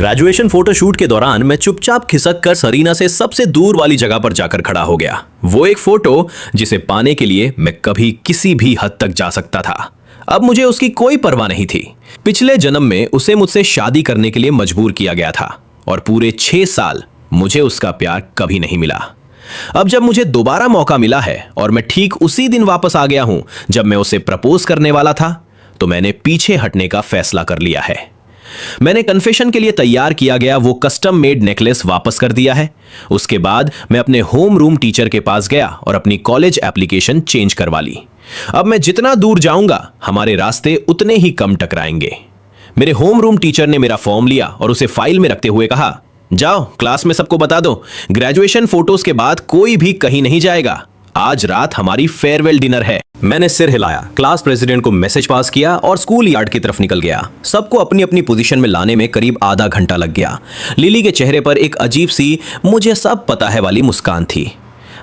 Graduation photoshoot के दौरान मैं चुपचाप खिसक कर सरीना से सबसे दूर वाली जगह पर जाकर खड़ा हो गया। वो एक फोटो जिसे पाने के लिए मैं कभी किसी भी हद तक जा सकता था। अब मुझे उसकी कोई परवाह नहीं थी। पिछले जन्म में उसे मुझसे शादी करने के लिए मजबूर किया गया था और पूरे 6 साल मुझे उसका प्यार कभी नहीं मिला। अब जब मुझे दोबारा मौका मिला है और मैं ठीक उसी दिन वापस आ गया हूं जब मैं उसे प्रपोज करने वाला था, तो मैंने पीछे हटने का फैसला कर लिया है। मैंने कन्फेशन के लिए तैयार किया गया वो कस्टम मेड नेकलेस वापस कर दिया है। उसके बाद मैं अपने होम रूम टीचर के पास गया और अपनी कॉलेज एप्लीकेशन चेंज करवा ली। अब मैं जितना दूर जाऊंगा हमारे रास्ते उतने ही कम टकराएंगे। मेरे होम रूम टीचर ने मेरा फॉर्म लिया और उसे फाइल में रखते हुए कहा, जाओ क्लास में सबको बता दो, ग्रेजुएशन फोटोज के बाद कोई भी कहीं नहीं जाएगा। आज रात हमारी फेयरवेल डिनर है। मैंने सिर हिलाया, क्लास प्रेसिडेंट को मैसेज पास किया और स्कूल यार्ड की तरफ निकल गया। सबको अपनी अपनी पोजीशन में लाने में करीब आधा घंटा लग गया। लिली के चेहरे पर एक अजीब सी मुझे सब पता है वाली मुस्कान थी।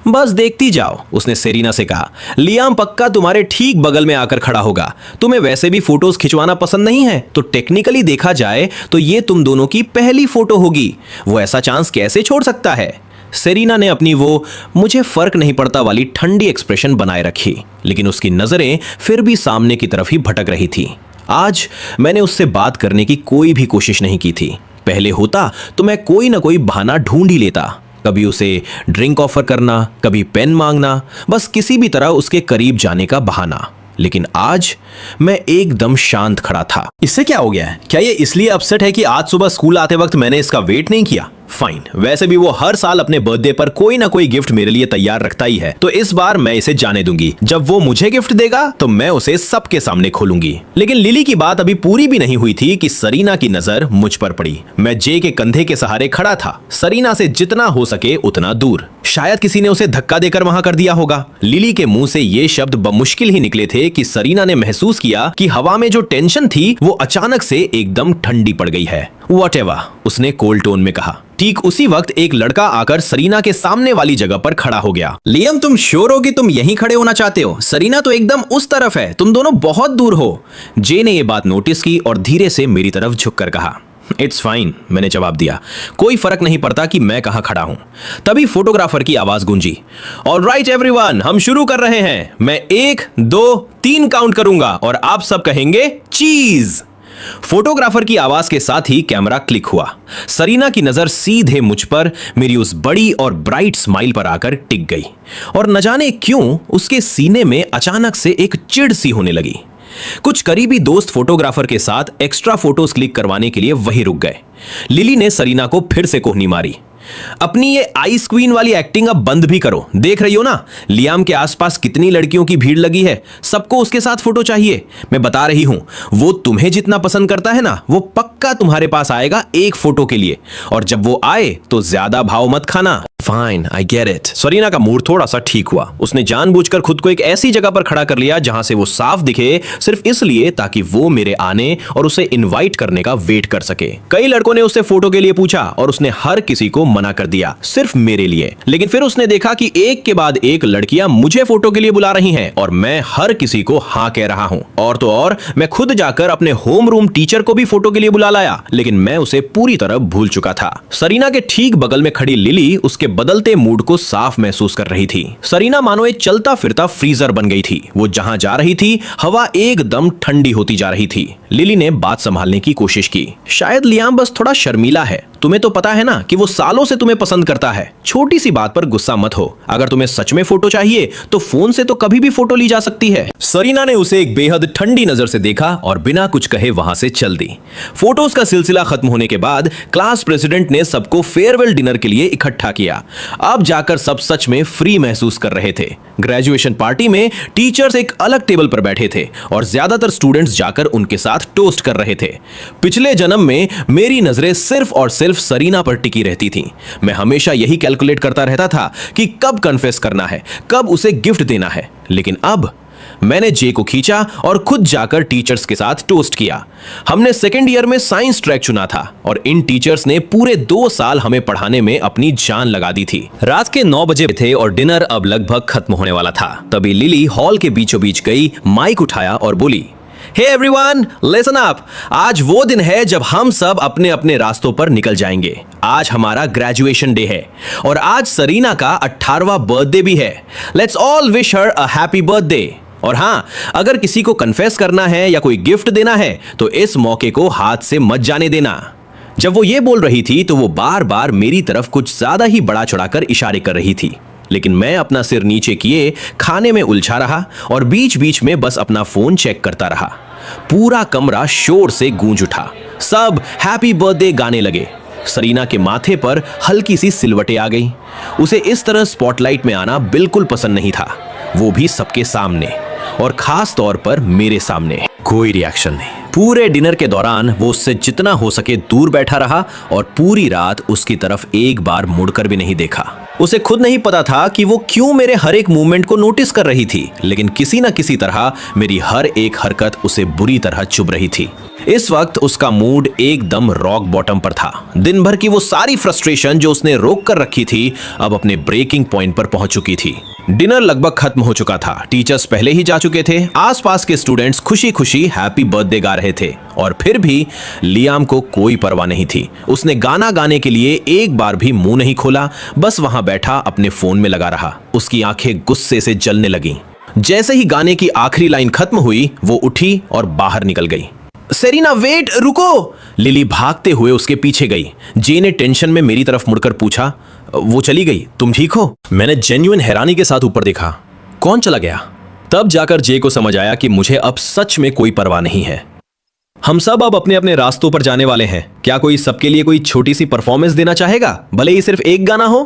बस देखती जाओ, उसने सेरीना से कहा। लियाम पक्का तुम्हारे ठीक बगल में आकर खड़ा होगा। तुम्हें वैसे भी फोटोज खिंचवाना पसंद नहीं है, तो टेक्निकली देखा जाए तो ये तुम दोनों की पहली फोटो होगी। वो ऐसा चांस कैसे छोड़ सकता है? सेरीना ने अपनी वो मुझे फर्क नहीं पड़ता वाली ठंडी एक्सप्रेशन बनाए रखी, लेकिन उसकी नजरें फिर भी सामने की तरफ ही भटक रही थी। आज मैंने उससे बात करने की कोई भी कोशिश नहीं की थी। पहले होता तो मैं कोई ना कोई बहाना ढूंढ ही लेता, कभी उसे ड्रिंक ऑफर करना, कभी पेन मांगना, बस किसी भी तरह उसके करीब जाने का बहाना। लेकिन आज मैं एकदम शांत खड़ा था। इससे क्या हो गया है? क्या ये इसलिए अपसेट है कि आज सुबह स्कूल आते वक्त मैंने इसका वेट नहीं किया? फाइन, वैसे भी वो हर साल अपने बर्थडे पर कोई ना कोई गिफ्ट मेरे लिए तैयार रखता ही है, तो इस बार मैं इसे जाने दूंगी। जब वो मुझे गिफ्ट देगा तो मैं उसे सबके सामने खोलूंगी। लेकिन लिली की बात अभी पूरी भी नहीं हुई थी कि सरीना की नजर मुझ पर पड़ी। मैं जे के कंधे के सहारे खड़ा था, सरीना से जितना हो सके उतना दूर। शायद किसी ने उसे धक्का देकर वहां कर दिया होगा। लिली के मुंह से ये शब्द बमुश्किल ही निकले थे कि सरीना ने महसूस किया कि हवा में जो टेंशन थी वो अचानक से एकदम ठंडी पड़ गई है। व्हाटएवर, उसने कोल्ड टोन में कहा। ठीक उसी वक्त एक लड़का आकर सरीना के सामने वाली जगह पर खड़ा हो गया। लियम, तुम श्योर हो कि तुम यहीं खड़े होना चाहते हो? सरीना तो एकदम उस तरफ है, तुम दोनों बहुत दूर हो। जे ने यह बात नोटिस की और धीरे से मेरी तरफ झुककर कहा, इट्स फाइन, मैंने जवाब दिया। कोई फर्क नहीं पड़ता कि मैं कहां खड़ा हूं। तभी फोटोग्राफर की आवाज गूंजी, ऑलराइट एवरीवन, हम शुरू कर रहे हैं। मैं 1, 2, 3 काउंट करूंगा और आप सब कहेंगे चीज। फोटोग्राफर की आवाज के साथ ही कैमरा क्लिक हुआ। सरीना की नजर सीधे मुझ पर, मेरी उस बड़ी और ब्राइट स्माइल पर आकर टिक गई और न जाने क्यों उसके सीने में अचानक से एक चिढ़ सी होने लगी। कुछ करीबी दोस्त फोटोग्राफर के साथ एक्स्ट्रा फोटोज क्लिक करवाने के लिए वहीं रुक गए। लिली ने सरीना को फिर से कोहनी मारी, अपनी ये आइस क्वीन वाली एक्टिंग अब बंद भी करो। देख रही हो ना लियाम के आसपास कितनी लड़कियों की भीड़ लगी है, सबको उसके साथ फोटो चाहिए। मैं बता रही हूं, वो तुम्हें जितना पसंद करता है ना, वो पक्का तुम्हारे पास आएगा एक फोटो के लिए, और जब वो आए तो ज्यादा भाव मत खाना। Fine, I get it. Serena का मूड थोड़ा सा ठीक हुआ। उसने जानबूझकर खुद को एक ऐसी जगह पर खड़ा कर लिया जहां से वो साफ दिखे, सिर्फ इसलिए ताकि वो मेरे आने और उसे इनवाइट करने का वेट कर सके। कई लड़कों ने उससे फोटो के लिए पूछा और उसने हर किसी को मना कर दिया, सिर्फ मेरे लिए। लेकिन फिर उसने देखा कि एक के बाद एक लड़कियां मुझे फोटो के लिए बुला रही हैं और मैं हर किसी को हाँ कह रहा हूं। और तो और मैं खुद जाकर अपने होम रूम टीचर को भी फोटो के लिए बुला लाया, लेकिन मैं उसे पूरी तरह भूल चुका था। सरीना के ठीक बगल में खड़ी लिली उसके बदलते मूड को साफ महसूस कर रही थी। सरीना मानो एक चलता फिरता फ्रीजर बन गई थी। वो जहां जा रही थी हवा एकदम ठंडी होती जा रही थी। लिली ने बात संभालने की कोशिश की, शायद लियाम बस थोड़ा शर्मीला है। तुम्हें तो पता है ना कि वो सालों से तुम्हें पसंद करता है। छोटी सी बात पर गुस्सा मत हो। अगर तुम्हें सच में फोटो चाहिए तो फोन से तो कभी भी फोटो ली जा सकती है। सरीना ने उसे एक बेहद ठंडी नजर से देखा और बिना कुछ कहे वहां से चल दी। फोटोज का सिलसिला खत्म होने के बाद क्लास प्रेसिडेंट ने सबको फेयरवेल डिनर के लिए इकट्ठा किया। अब जाकर सब सच में फ्री महसूस कर रहे थे। ग्रेजुएशन पार्टी में टीचर्स एक अलग टेबल पर बैठे थे और ज्यादातर स्टूडेंट्स जाकर उनके साथ टोस्ट कर रहे थे। पिछले जन्म में मेरी नजरें सिर्फ और सिर्फ सरीना पर टिकी रहती थी। मैं हमेशा यही कैलकुलेट करता रहता था कि कब कन्फेस करना है, कब उसे गिफ्ट देना है। लेकिन अब मैंने जे को खींचा और खुद जाकर टीचर्स के साथ टोस्ट किया। हमने सेकेंड ईयर में साइंस ट्रैक चुना था और इन टीचर्स ने पूरे 2 साल हमें पढ़ाने में अपनी जान लगा दी थी। रात के 9 बजे थे और डिनर अब लगभग खत्म होने वाला था। तभी लिली हॉल के बीचों बीच गई, माइक उठाया और बोली, हे एवरीवन, लिसन अप। आज वो दिन है जब हम सब अपने अपने रास्तों पर निकल जाएंगे। आज हमारा ग्रेजुएशन डे है और आज सरीना का 18वां बर्थडे भी है। Let's all wish her a happy birthday. और हाँ, अगर किसी को कन्फेस करना है या कोई गिफ्ट देना है तो इस मौके को हाथ से मत जाने देना। जब वो ये बोल रही थी तो वो बार बार मेरी तरफ कुछ ज्यादा ही बड़ा चढ़ाकर इशारे कर रही थी, लेकिन मैं अपना सिर नीचे किए खाने में उलझा रहा और बीच बीच में बस अपना फोन चेक करता रहा। पूरा कमरा शोर से गूंज उठा। सब हैप्पी बर्थडे गाने लगे। सरीना के माथे पर हल्की सी सिलवटें आ गई। उसे इस तरह स्पॉटलाइट में आना बिल्कुल पसंद नहीं था, वो भी सबके सामने और खास तौर पर मेरे सामने। कोई रिएक्शन नहीं। पूरे डिनर के दौरान वो उससे जितना हो सके दूर बैठा रहा और पूरी रात उसकी तरफ एक बार मुड़कर भी नहीं देखा। उसे खुद नहीं पता था कि वो क्यों मेरे हर एक मूवमेंट को नोटिस कर रही थी, लेकिन किसी न किसी तरह मेरी हर एक हरकत उसे बुरी तरह चुभ रही थी। इस वक्त उसका मूड एकदम रॉक बॉटम पर था। दिन भर की वो सारी फ्रस्ट्रेशन जो उसने रोक कर रखी थी अब अपने ब्रेकिंग पॉइंट पर पहुंच चुकी थी। डिनर लगभग खत्म हो चुका था। टीचर्स पहले ही जा चुके थे। आसपास के स्टूडेंट्स खुशी खुशी हैप्पी बर्थडे गा रहे थे और फिर भी लियाम को कोई परवाह नहीं थी। उसने गाना गाने के लिए एक बार भी मुंह नहीं खोला, बस वहां बैठा अपने फोन में लगा रहा। उसकी आंखें गुस्से से जलने लगीं। जैसे ही गाने की आखिरी लाइन खत्म हुई वो उठी और बाहर निकल गई। सेरीना वेट, रुको। लिली भागते हुए उसके पीछे गई। जे ने टेंशन में मेरी तरफ मुड़कर पूछा, वो चली गई, तुम ठीक हो? मैंने जेन्युइन हैरानी के साथ ऊपर देखा। कौन चला गया? तब जाकर जे को समझ आया कि मुझे अब सच में कोई परवाह नहीं है। हम सब अब अपने अपने रास्तों पर जाने वाले हैं। क्या कोई सबके लिए कोई छोटी सी परफॉर्मेंस देना चाहेगा, भले ही सिर्फ एक गाना हो?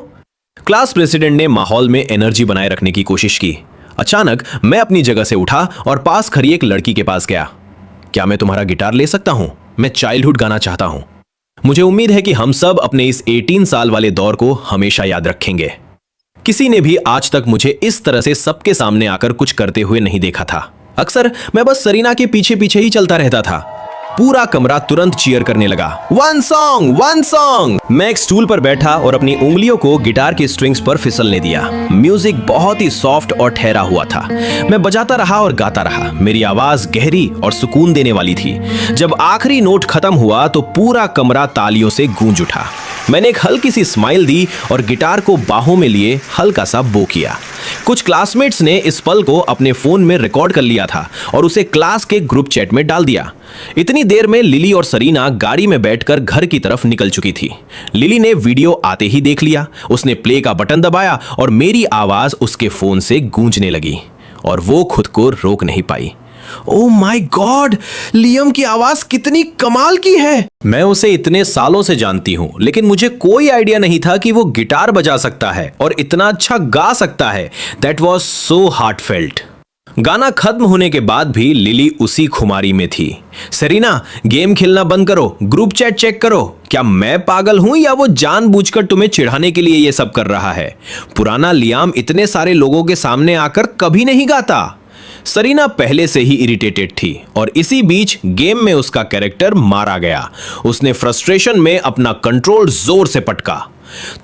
क्लास प्रेसिडेंट ने माहौल में एनर्जी बनाए रखने की कोशिश की। अचानक मैं अपनी जगह से उठा और पास खड़ी एक लड़की के पास गया। क्या मैं तुम्हारा गिटार ले सकता हूं? मैं चाइल्डहुड गाना चाहता हूं। मुझे उम्मीद है कि हम सब अपने इस 18 साल वाले दौर को हमेशा याद रखेंगे। किसी ने भी आज तक मुझे इस तरह से सबके सामने आकर कुछ करते हुए नहीं देखा था। अक्सर मैं बस सरीना के पीछे पीछे ही चलता रहता था। पूरा कमरा तुरंत चीयर करने लगा। One song, one song. मैं एक स्टूल पर बैठा और अपनी उंगलियों को गिटार के स्ट्रिंग्स पर फिसलने दिया। म्यूजिक बहुत ही सॉफ्ट और ठहरा हुआ था। मैं बजाता रहा और गाता रहा। मेरी आवाज गहरी और सुकून देने वाली थी। जब आखिरी नोट खत्म हुआ तो पूरा कमरा तालियों से गूंज उठा। मैंने एक हल्की सी स्माइल दी और गिटार को बाहों में लिए हल्का सा बो किया। कुछ क्लासमेट्स ने इस पल को अपने फोन में रिकॉर्ड कर लिया था और उसे क्लास के ग्रुप चैट में डाल दिया। इतनी देर में लिली और सरीना गाड़ी में बैठकर घर की तरफ निकल चुकी थी। लिली ने वीडियो आते ही देख लिया। उसने प्ले का बटन दबाया और मेरी आवाज उसके फोन से गूंजने लगी और वो खुद को रोक नहीं पाई। ओह माय गॉड, लियम की आवाज कितनी कमाल की है। मैं उसे इतने सालों से जानती हूं, लेकिन मुझे कोई आइडिया नहीं था कि वो गिटार बजा सकता है और इतना अच्छा गा सकता है। That was so heartfelt. गाना खत्म होने के बाद भी लिली उसी खुमारी में थी। सरीना, गेम खेलना बंद करो, ग्रुप चैट चेक करो। क्या मैं पागल हूं या वो जानबूझकर तुम्हें चिढ़ाने के लिए ये सब कर रहा है? पुराना लियाम इतने सारे लोगों के सामने आकर कभी नहीं गाता। सरीना पहले से ही इरिटेटेड थी और इसी बीच गेम में उसका कैरेक्टर मारा गया। उसने फ्रस्ट्रेशन में अपना कंट्रोल जोर से पटका।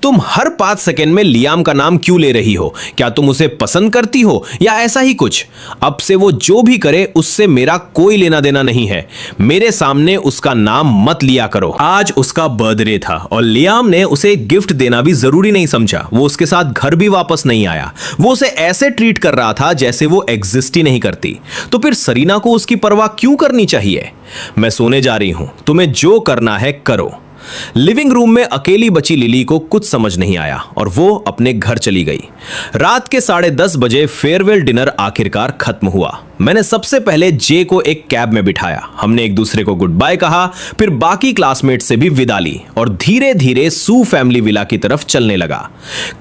तुम हर 5 सेकंड में लियाम का नाम क्यों ले रही हो? क्या तुम उसे पसंद करती हो या ऐसा ही कुछ? अब से वो जो भी करे उससे मेरा कोई लेना देना नहीं है। मेरे सामने उसका नाम मत लिया करो। आज उसका बर्थडे था और लियाम ने उसे गिफ्ट देना भी जरूरी नहीं समझा। वो उसके साथ घर भी वापस नहीं आया। वो उसे ऐसे ट्रीट कर रहा था जैसे वो एग्जिस्ट ही नहीं करती। तो फिर सरीना को उसकी परवाह क्यों करनी चाहिए? मैं सोने जा रही हूं, तुम्हें जो करना है करो। लिविंग रूम में अकेली बची लिली को कुछ समझ नहीं आया और वो अपने घर चली गई। रात के 10:30 बजे फेयरवेल डिनर आखिरकार खत्म हुआ। मैंने सबसे पहले जे को एक कैब में बिठाया। हमने एक दूसरे को गुड बाय कहा, फिर बाकी क्लासमेट से भी विदा ली और धीरे धीरे सू फैमिली विला की तरफ चलने लगा।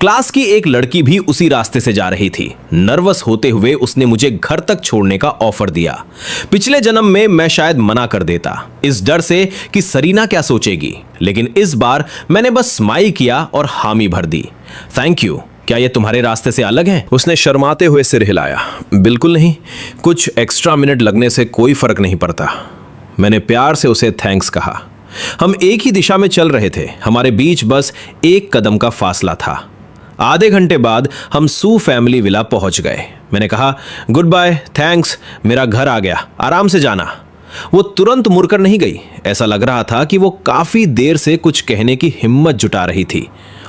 क्लास की एक लड़की भी उसी रास्ते से जा रही थी। नर्वस होते हुए उसने मुझे घर तक छोड़ने का ऑफर दिया। पिछले जन्म में मैं शायद मना कर देता, इस डर से कि सरीना क्या सोचेगी, लेकिन इस बार मैंने बस स्माइल किया और हामी भर दी। Thank you. क्या ये तुम्हारे रास्ते से अलग है? उसने शर्माते हुए सिर हिलाया। बिल्कुल नहीं, कुछ एक्स्ट्रा मिनट लगने से कोई फर्क नहीं पड़ता। मैंने प्यार से उसे थैंक्स कहा। हम एक ही दिशा में चल रहे थे, हमारे बीच बस एक कदम का फासला था। आधे घंटे बाद हम सू फैमिली विला पहुंच गए। मैंने कहा, गुड बाय, थैंक्स, मेरा घर आ गया, आराम से जाना। वो तुरंत मुड़कर नहीं गई। ऐसा लग रहा था कि वो काफी देर से कुछ कहने की हिम्मत जुटा रही थी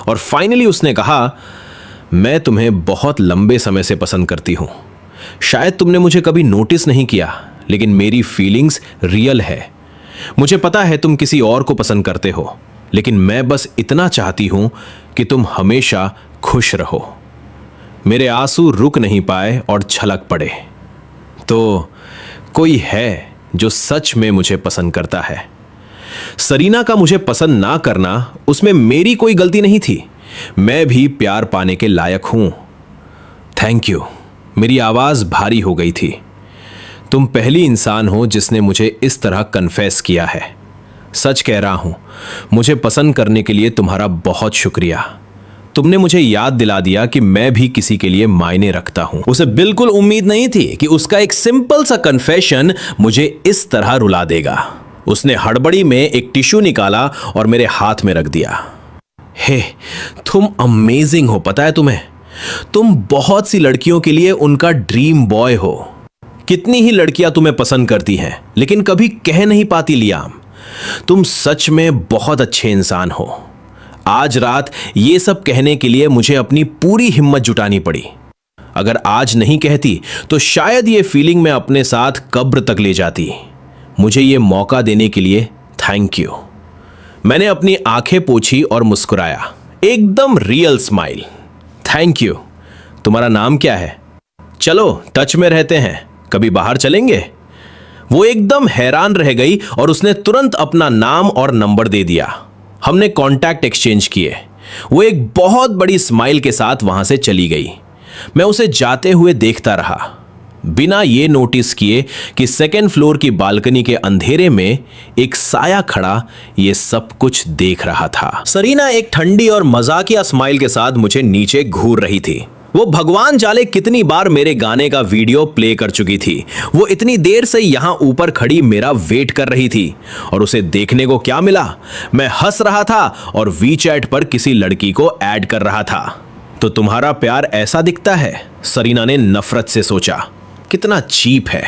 और फाइनली उसने कहा, मैं तुम्हें बहुत लंबे समय से पसंद करती हूं। शायद तुमने मुझे कभी नोटिस नहीं किया, लेकिन मेरी फीलिंग्स रियल है। मुझे पता है तुम किसी और को पसंद करते हो, लेकिन मैं बस इतना चाहती हूं कि तुम हमेशा खुश रहो। मेरे आंसू रुक नहीं पाए और छलक पड़े। तो कोई है जो सच में मुझे पसंद करता है। सरीना का मुझे पसंद ना करना, उसमें मेरी कोई गलती नहीं थी। मैं भी प्यार पाने के लायक हूं। Thank you. मेरी आवाज भारी हो गई थी। तुम पहली इंसान हो जिसने मुझे इस तरह कन्फेस किया है। सच कह रहा हूं, मुझे पसंद करने के लिए तुम्हारा बहुत शुक्रिया। तुमने मुझे याद दिला दिया कि मैं भी किसी के लिए मायने रखता हूं। उसे बिल्कुल उम्मीद नहीं थी कि उसका एक सिंपल सा कन्फेशन मुझे इस तरह रुला देगा। उसने हड़बड़ी में एक टिश्यू निकाला और मेरे हाथ में रख दिया। हे, तुम अमेजिंग हो, पता है तुम्हें? तुम बहुत सी लड़कियों के लिए उनका ड्रीम बॉय हो। कितनी ही लड़कियां तुम्हें पसंद करती हैं, लेकिन कभी कह नहीं पाती लियाम। तुम सच में बहुत अच्छे इंसान हो। आज रात ये सब कहने के लिए मुझे अपनी पूरी हिम्मत जुटानी पड़ी। अगर आज नहीं कहती तो शायद ये फीलिंग मैं अपने साथ कब्र तक ले जाती। मुझे ये मौका देने के लिए थैंक यू। मैंने अपनी आंखें पोंछी और मुस्कुराया, एकदम रियल स्माइल। Thank you. तुम्हारा नाम क्या है? चलो टच में रहते हैं, कभी बाहर चलेंगे? वो एकदम हैरान रह गई और उसने तुरंत अपना नाम और नंबर दे दिया। हमने कांटेक्ट एक्सचेंज किए। वो एक बहुत बड़ी स्माइल के साथ वहां से चली गई। मैं उसे जाते हुए देखता रहा, बिना ये नोटिस किए कि सेकेंड फ्लोर की बालकनी के अंधेरे में एक साया खड़ा ये सब कुछ देख रहा था। सरीना एक ठंडी और मजाकिया स्माइल के साथ मुझे नीचे घूर रही थी। वो भगवान जाने कितनी बार मेरे गाने का वीडियो प्ले कर चुकी थी। वो इतनी देर से यहां ऊपर खड़ी मेरा वेट कर रही थी और उसे देखने को क्या मिला? मैं हंस रहा था और वीचैट पर किसी लड़की को ऐड कर रहा था। तो तुम्हारा प्यार ऐसा दिखता है? सरीना ने नफरत से सोचा। कितना चीप है।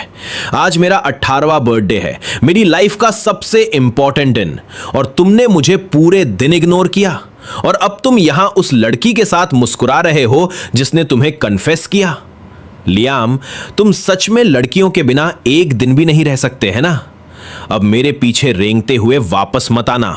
आज मेरा 18वां बर्थडे है, मेरी लाइफ का सबसे इंपॉर्टेंट दिन, और तुमने मुझे पूरे दिन इग्नोर किया। और अब तुम यहां उस लड़की के साथ मुस्कुरा रहे हो जिसने तुम्हें कन्फेस किया। लियाम, तुम सच में लड़कियों के बिना एक दिन भी नहीं रह सकते हैं ना? अब मेरे पीछे रेंगते हुए वापस मत आना।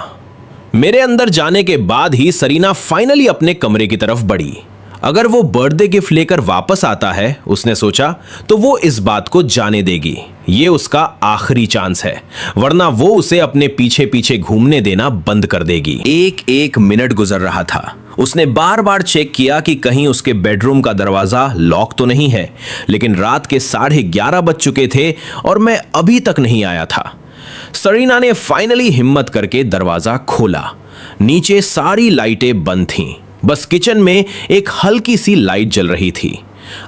मेरे अंदर जाने के बाद ही सरीना फाइनली अपने कमरे की तरफ बढ़ी। अगर वो बर्थडे गिफ्ट लेकर वापस आता है, उसने सोचा, तो वो इस बात को जाने देगी। ये उसका आखिरी चांस है, वरना वो उसे अपने पीछे पीछे घूमने देना बंद कर देगी। एक एक मिनट गुजर रहा था। उसने बार बार चेक किया कि कहीं उसके बेडरूम का दरवाजा लॉक तो नहीं है, लेकिन रात के 11:30 बज चुके थे और मैं अभी तक नहीं आया था। सरीना ने फाइनली हिम्मत करके दरवाजा खोला। नीचे सारी लाइटें बंद थीं, बस किचन में एक हल्की सी लाइट जल रही थी।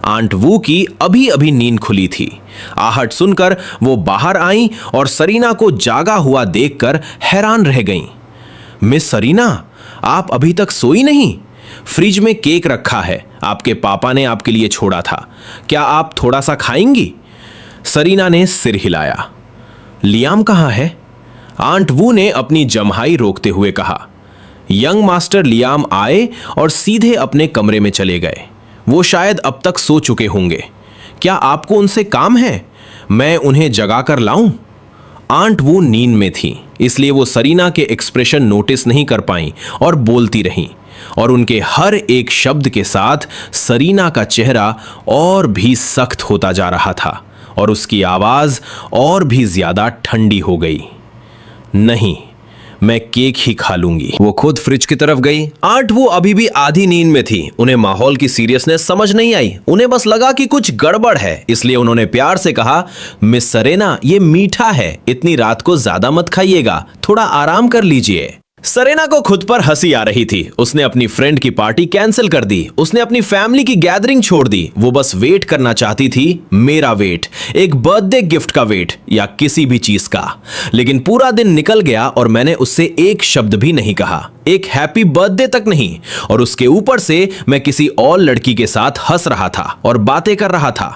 आंट वू की अभी अभी नींद खुली थी। आहट सुनकर वो बाहर आई और सरीना को जागा हुआ देखकर हैरान रह गईं। मिस सरीना, आप अभी तक सोई नहीं? फ्रिज में केक रखा है, आपके पापा ने आपके लिए छोड़ा था। क्या आप थोड़ा सा खाएंगी? सरीना ने सिर हिलाया। लियाम कहाँ है? आंट वू ने अपनी जम्हाई रोकते हुए कहा। यंग मास्टर लियाम आए और सीधे अपने कमरे में चले गए। वो शायद अब तक सो चुके होंगे। क्या आपको उनसे काम है? मैं उन्हें जगा कर लाऊं? आंट वू नींद में थी, इसलिए वो सरीना के एक्सप्रेशन नोटिस नहीं कर पाईं और बोलती रहीं, और उनके हर एक शब्द के साथ सरीना का चेहरा और भी सख्त होता जा रहा था और उसकी आवाज और भी ज्यादा ठंडी हो गई। नहीं, मैं केक ही खा लूंगी। वो खुद फ्रिज की तरफ गई। आंट वो अभी भी आधी नींद में थी। उन्हें माहौल की सीरियसनेस समझ नहीं आई। उन्हें बस लगा कि कुछ गड़बड़ है, इसलिए उन्होंने प्यार से कहा, मिस सरेना, ये मीठा है, इतनी रात को ज्यादा मत खाइएगा, थोड़ा आराम कर लीजिए। सरीना को खुद पर हंसी आ रही थी। उसने अपनी फ्रेंड की पार्टी कैंसिल कर दी, उसने अपनी फैमिली की गैदरिंग छोड़ दी। वो बस वेट करना चाहती थी, मेरा वेट, एक बर्थडे गिफ्ट का वेट या किसी भी चीज का। लेकिन पूरा दिन निकल गया और मैंने उससे एक शब्द भी नहीं कहा, एक हैप्पी बर्थडे तक नहीं। और उसके ऊपर से मैं किसी और लड़की के साथ हंस रहा था और बातें कर रहा था।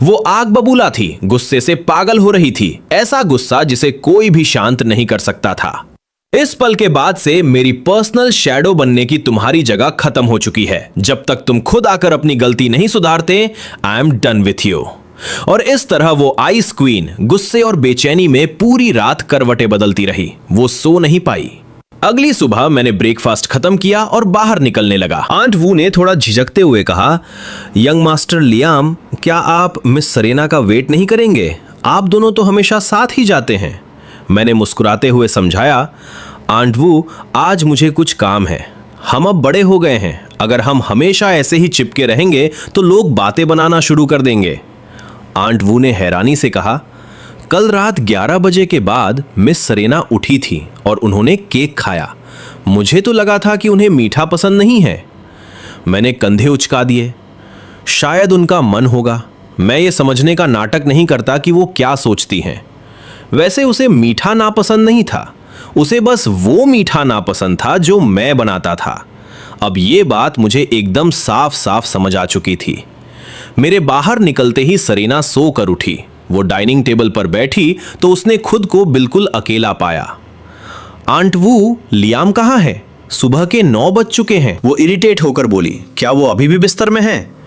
वो आग बबूला थी, गुस्से से पागल हो रही थी, ऐसा गुस्सा जिसे कोई भी शांत नहीं कर सकता था। इस पल के बाद से मेरी पर्सनल शैडो बनने की तुम्हारी जगह खत्म हो चुकी है। जब तक तुम खुद आकर अपनी गलती नहीं सुधारते, I am done with you. और इस तरह वो आइस क्वीन गुस्से और बेचैनी में पूरी रात करवटें बदलती रही। वो सो नहीं पाई। अगली सुबह मैंने ब्रेकफास्ट खत्म किया और बाहर निकलने लगा। आंट वू ने थोड़ा झिझकते हुए कहा, यंग मास्टर लियाम, क्या आप मिस सरीना का वेट नहीं करेंगे? आप दोनों तो हमेशा साथ ही जाते हैं। मैंने मुस्कुराते हुए समझाया, आंट वू, आज मुझे कुछ काम है। हम अब बड़े हो गए हैं। अगर हम हमेशा ऐसे ही चिपके रहेंगे तो लोग बातें बनाना शुरू कर देंगे। आंट वू ने हैरानी से कहा, कल रात 11 बजे के बाद मिस सरीना उठी थी और उन्होंने केक खाया। मुझे तो लगा था कि उन्हें मीठा पसंद नहीं है। मैंने कंधे उचका दिए। शायद उनका मन होगा। मैं ये समझने का नाटक नहीं करता कि वो क्या सोचती हैं। वैसे उसे मीठा नापसंद नहीं था, उसे बस वो मीठा नापसंद था जो मैं बनाता था। अब ये बात मुझे एकदम साफ साफ समझ आ चुकी थी। मेरे बाहर निकलते ही सरीना सो कर उठी। वो डाइनिंग टेबल पर बैठी तो उसने खुद को बिल्कुल अकेला पाया। आंट वू, लियाम कहाँ है? सुबह के 9 बज चुके हैं। वो इरिटेट होकर बोली, क्या वो अभी भी बिस्तर में है?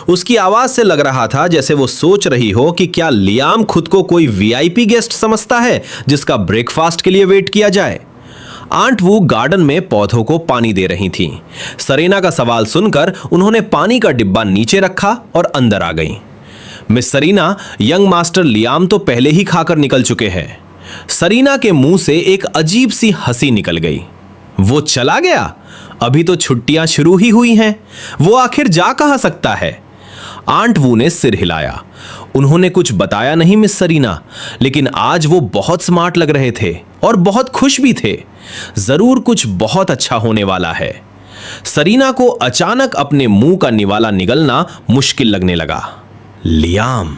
उसकी आवाज से लग रहा था जैसे वो सोच रही हो कि क्या लियाम खुद को कोई वीआईपी गेस्ट समझता है जिसका ब्रेकफास्ट के लिए वेट किया जाए। आंट वू गार्डन में पौधों को पानी दे रही थीं। सरीना का सवाल सुनकर उन्होंने पानी का डिब्बा नीचे रखा और अंदर आ गईं। Miss Serena, young master Liam तो पहले ही खाकर निकल चुके हैं। सरीना के मुंह से एक अजीब सी हंसी निकल गई। वो चला गया? अभी तो छुट्टियां शुरू ही हुई हैं। वो आखिर जा कहां सकता है? आंट वू ने सिर हिलाया। उन्होंने कुछ बताया नहीं मिस सरीना, लेकिन आज वो बहुत स्मार्ट लग रहे थे और बहुत खुश भी थे। जरूर कुछ बहुत अच्छा होने वाला है। सरीना को अचानक अपने मुंह का निवाला निगलना मुश्किल लगने लगा। लियाम,